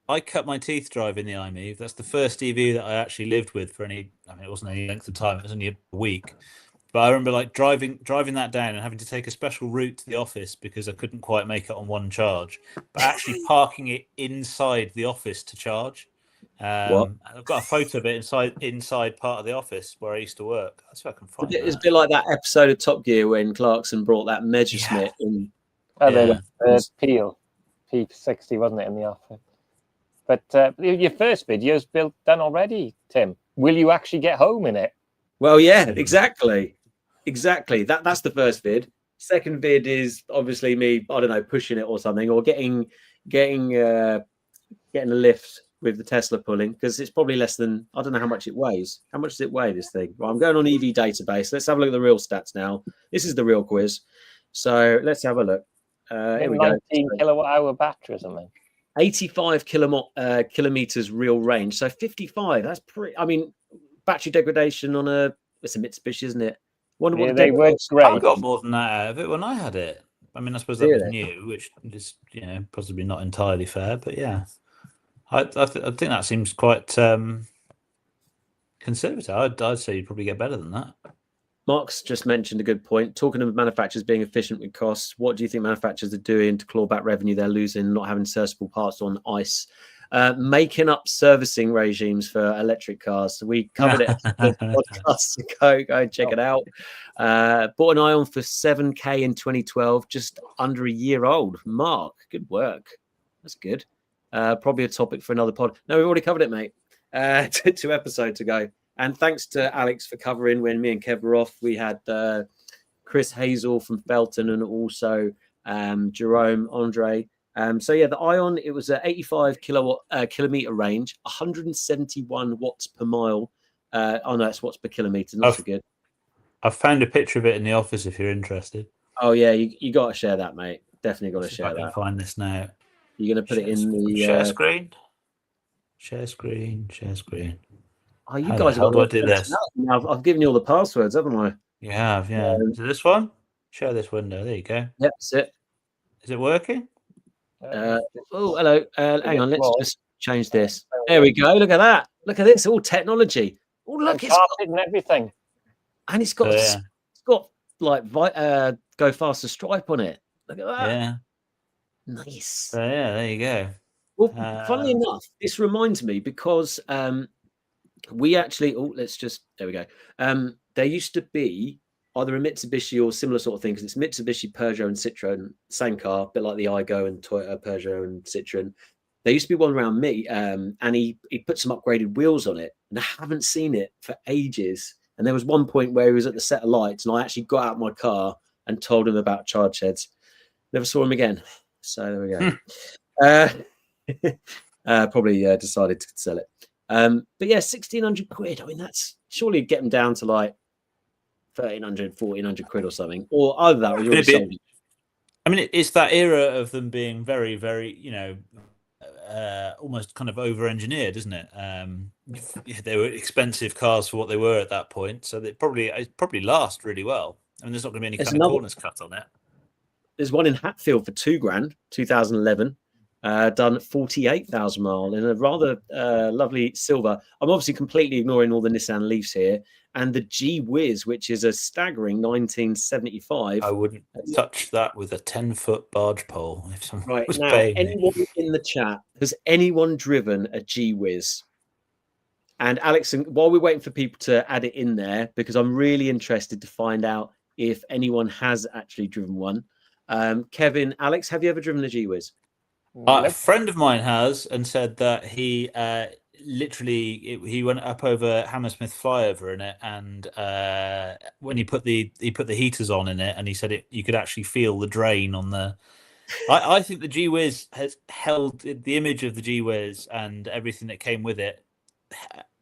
I cut my teeth driving the IM5. That's the first EV that I actually lived with for any. I mean, it wasn't any length of time. It was only a week. But I remember like driving that down and having to take a special route to the office because I couldn't quite make it on one charge. But actually parking it inside the office to charge. I've got a photo of it inside part of the office where I used to work. That's where I can find it. It's a bit like that episode of Top Gear when Clarkson brought that Messerschmitt in. Peel P60, wasn't it, in the office? But your first video's done already, Tim. Will you actually get home in it? Well, yeah, exactly. That's the first vid. Second vid is obviously me, I don't know, pushing it or something, or getting a lift with the Tesla pulling, because it's probably less than, I don't know how much it weighs. How much does it weigh, this thing? Well, I'm going on EV database. Let's have a look at the real stats now. This is the real quiz. So let's have a look. Here we go. 19 kilowatt hour battery or something. 85 kilometers real range. So 55. That's pretty. I mean, battery degradation on it's a Mitsubishi, isn't it? Wonder what they were great. I got more than that out of it when I had it. I mean, I suppose that was new, which is possibly not entirely fair, but yeah, I think that seems quite conservative. I'd say you'd probably get better than that. Mark's just mentioned a good point. Talking of manufacturers being efficient with costs, what do you think manufacturers are doing to claw back revenue they're losing, not having serviceable parts on ICE? Making up servicing regimes for electric cars. We covered it podcasts ago. Go and check it out. Bought an Ion for 7K in 2012, just under a year old. Mark, good work. That's good. Probably a topic for another pod. No, we've already covered it, mate. 2 episodes ago. And thanks to Alex for covering when me and Kev were off. We had Chris Hazell from Felton and also Jerome Andre. So yeah, the Ion, it was an 85 kilometer range, 171 watts per mile. Oh no, it's watts per kilometer. Not so good. I've found a picture of it in the office if you're interested. Oh yeah, you got to share that, mate. Definitely got to share that. I can find this now. You're going to put it in the share screen. Share screen. Oh, you guys! How do I do this? I've given you all the passwords, haven't I? You have, yeah. Is it this one? Share this window. There you go. Yep, that's it. Is it working? Oh, hello. Hang on, let's just change this. There we go. Look at that. Look at this. All technology. Oh, look, it's got and everything. And it's got like go faster stripe on it. Look at that. Yeah. Nice. So yeah, there you go. Well, funnily enough, this reminds me because we actually, there we go. There used to be either a Mitsubishi or similar sort of thing, because it's Mitsubishi, Peugeot, and Citroen, same car, a bit like the Igo and Toyota, Peugeot, and Citroen. There used to be one around me, and he put some upgraded wheels on it, and I haven't seen it for ages. And there was one point where he was at the set of lights, and I actually got out my car and told him about Chargeheads. Never saw him again. So there we go. Probably decided to sell it. But yeah, 1,600 quid. I mean, that's surely get them down to like 1,300, 1,400 quid or something. Or either that, or you already sold it. I mean, it's that era of them being very, very, almost kind of over-engineered, isn't it? They were expensive cars for what they were at that point, so it probably last really well. I mean, there's not going to be any kind of corners cut on it. There's one in Hatfield for £2,000, 2011. done 48,000 miles in a rather lovely silver. I'm obviously completely ignoring all the Nissan Leafs here. And the G Whiz, which is a staggering 1975. I wouldn't touch that with a 10-foot barge pole if someone right was now, paying anyone me. in the chat, has anyone driven a G Whiz? And Alex, while we're waiting for people to add it in there, because I'm really interested to find out if anyone has actually driven one. Kevin, Alex, have you ever driven a G Whiz? A friend of mine has, and said that he he went up over Hammersmith flyover in it, and when he put the heaters on in it, and he said you could actually feel the drain on the. I think the G Whiz has held the image of the G Whiz and everything that came with it,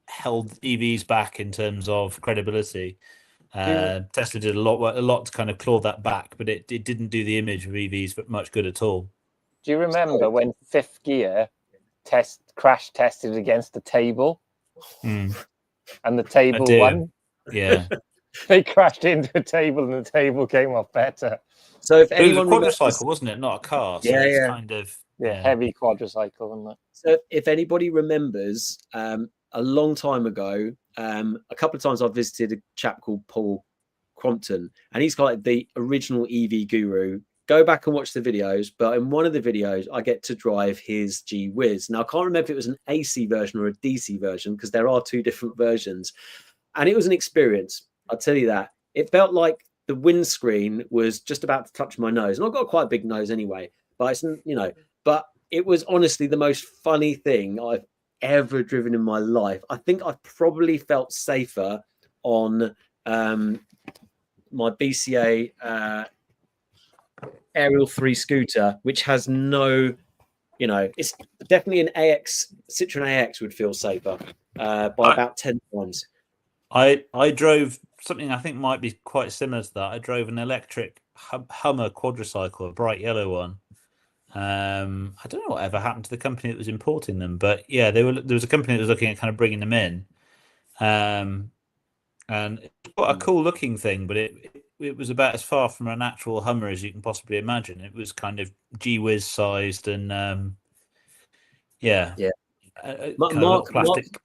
held EVs back in terms of credibility. Tesla did a lot to kind of claw that back, but it didn't do the image of EVs much good at all. Do you remember when Fifth Gear crash tested against the table, and the table won? Yeah, they crashed into a table, and the table came off better. So if anyone, it was a quadricycle, wasn't it? Not a car. So it's kind of heavy quadricycle, wasn't it? So if anybody remembers, a long time ago, a couple of times I've visited a chap called Paul Crompton, and he's like the original EV guru. Go back and watch the videos, but in one of the videos, I get to drive his G Whiz. Now, I can't remember if it was an AC version or a DC version, because there are two different versions. And it was an experience, I'll tell you that. It felt like the windscreen was just about to touch my nose. And I've got quite a big nose anyway, but it's, but it was honestly the most funny thing I've ever driven in my life. I think I've probably felt safer on my BCA Aerial 3 scooter, which has no, it's definitely an Citroen AX would feel safer by about 10 times. I drove something I think might be quite similar to that. I drove an electric Hummer quadricycle, a bright yellow one. I don't know whatever happened to the company that was importing them, but yeah, there was a company that was looking at kind of bringing them in, and it's quite a cool looking thing, but it was about as far from an actual Hummer as you can possibly imagine. It was kind of G Whiz sized, and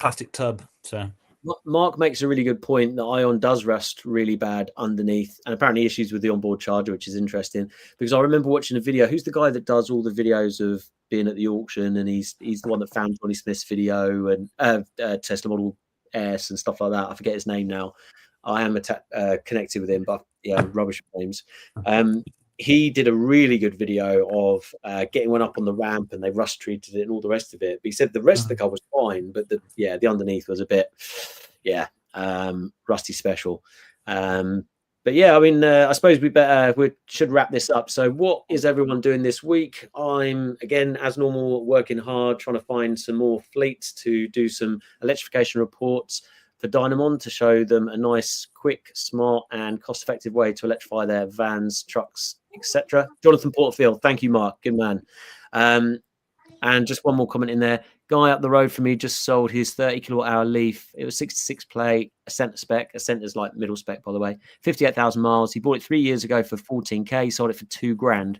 plastic tub. So Mark makes a really good point that Ion does rust really bad underneath, and apparently issues with the onboard charger, which is interesting because I remember watching a video. Who's the guy that does all the videos of being at the auction, and he's the one that found Johnny Smith's video and Tesla Model S and stuff like that. I forget his name now. I am connected with him, but yeah, rubbish names. He did a really good video of getting one up on the ramp, and they rust treated it and all the rest of it. But he said the rest of the car was fine, but the underneath was a bit, rusty special. But yeah, I mean, I suppose we should wrap this up. So what is everyone doing this week? I'm, again, as normal, working hard, trying to find some more fleets to do some electrification reports for Dynamon to show them a nice, quick, smart and cost-effective way to electrify their vans, trucks, etc. Jonathan Porterfield, thank you, Mark. Good man. And just one more comment in there. Guy up the road from me just sold his 30 kilowatt-hour Leaf. It was 66 plate, a centre spec. A centre's like middle spec, by the way. 58,000 miles. He bought it 3 years ago for 14K. He sold it for $2,000.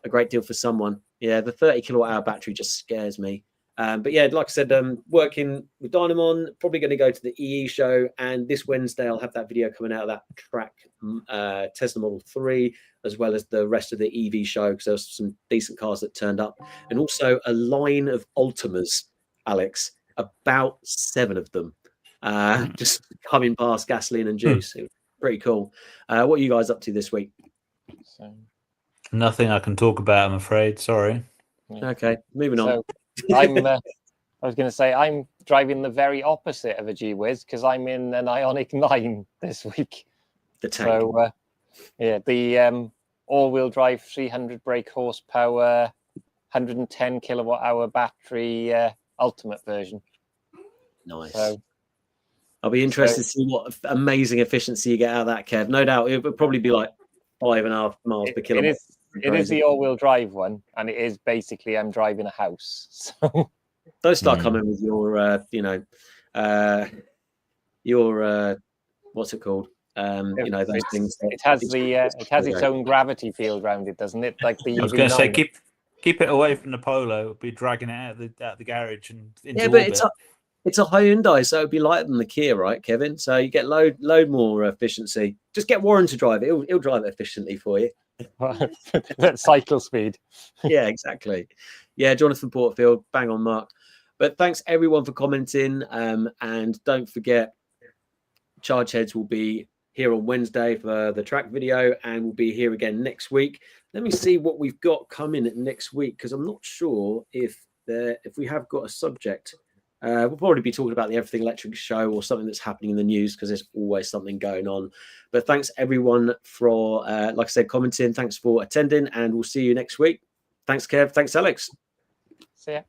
A great deal for someone. Yeah, the 30 kilowatt-hour battery just scares me. But yeah, like I said, working with Dynamon, probably going to go to the EE show. And this Wednesday, I'll have that video coming out of that track Tesla Model 3, as well as the rest of the EV show, because there's some decent cars that turned up. And also a line of Ultimas, Alex, about 7 of them, just coming past gasoline and juice. It was pretty cool. What are you guys up to this week? Nothing I can talk about, I'm afraid. Sorry. Okay, moving on. I was going to say I'm driving the very opposite of a G Whiz because I'm in an Ioniq 9 this week. The tank. So the all-wheel drive 300 brake horsepower, 110 kilowatt-hour battery ultimate version. Nice. So, I'll be interested to see what amazing efficiency you get out of that, Kev. No doubt it would probably be like 5.5 miles per kilometer. It is the all-wheel drive one, and it is basically I'm driving a house. So don't start coming with your, what's it called? Those things. It has its own gravity field around it, doesn't it? Like the I was going to say Keep it away from the Polo. It'll be dragging it out the garage and into but orbit. it's a Hyundai, so it'd be lighter than the Kia, right, Kevin? So you get load more efficiency. Just get Warren to drive it. He'll drive it efficiently for you. That cycle speed. Yeah, exactly. Yeah, Jonathan Portfield, bang on mark. But thanks everyone for commenting. And don't forget, Chargeheads will be here on Wednesday for the track video, and we'll be here again next week. Let me see what we've got coming next week, because I'm not sure if we have got a subject. We'll probably be talking about the Everything Electric show or something that's happening in the news, because there's always something going on. But thanks everyone for, like I said, commenting. Thanks for attending, and we'll see you next week. Thanks, Kev. Thanks, Alex. See ya.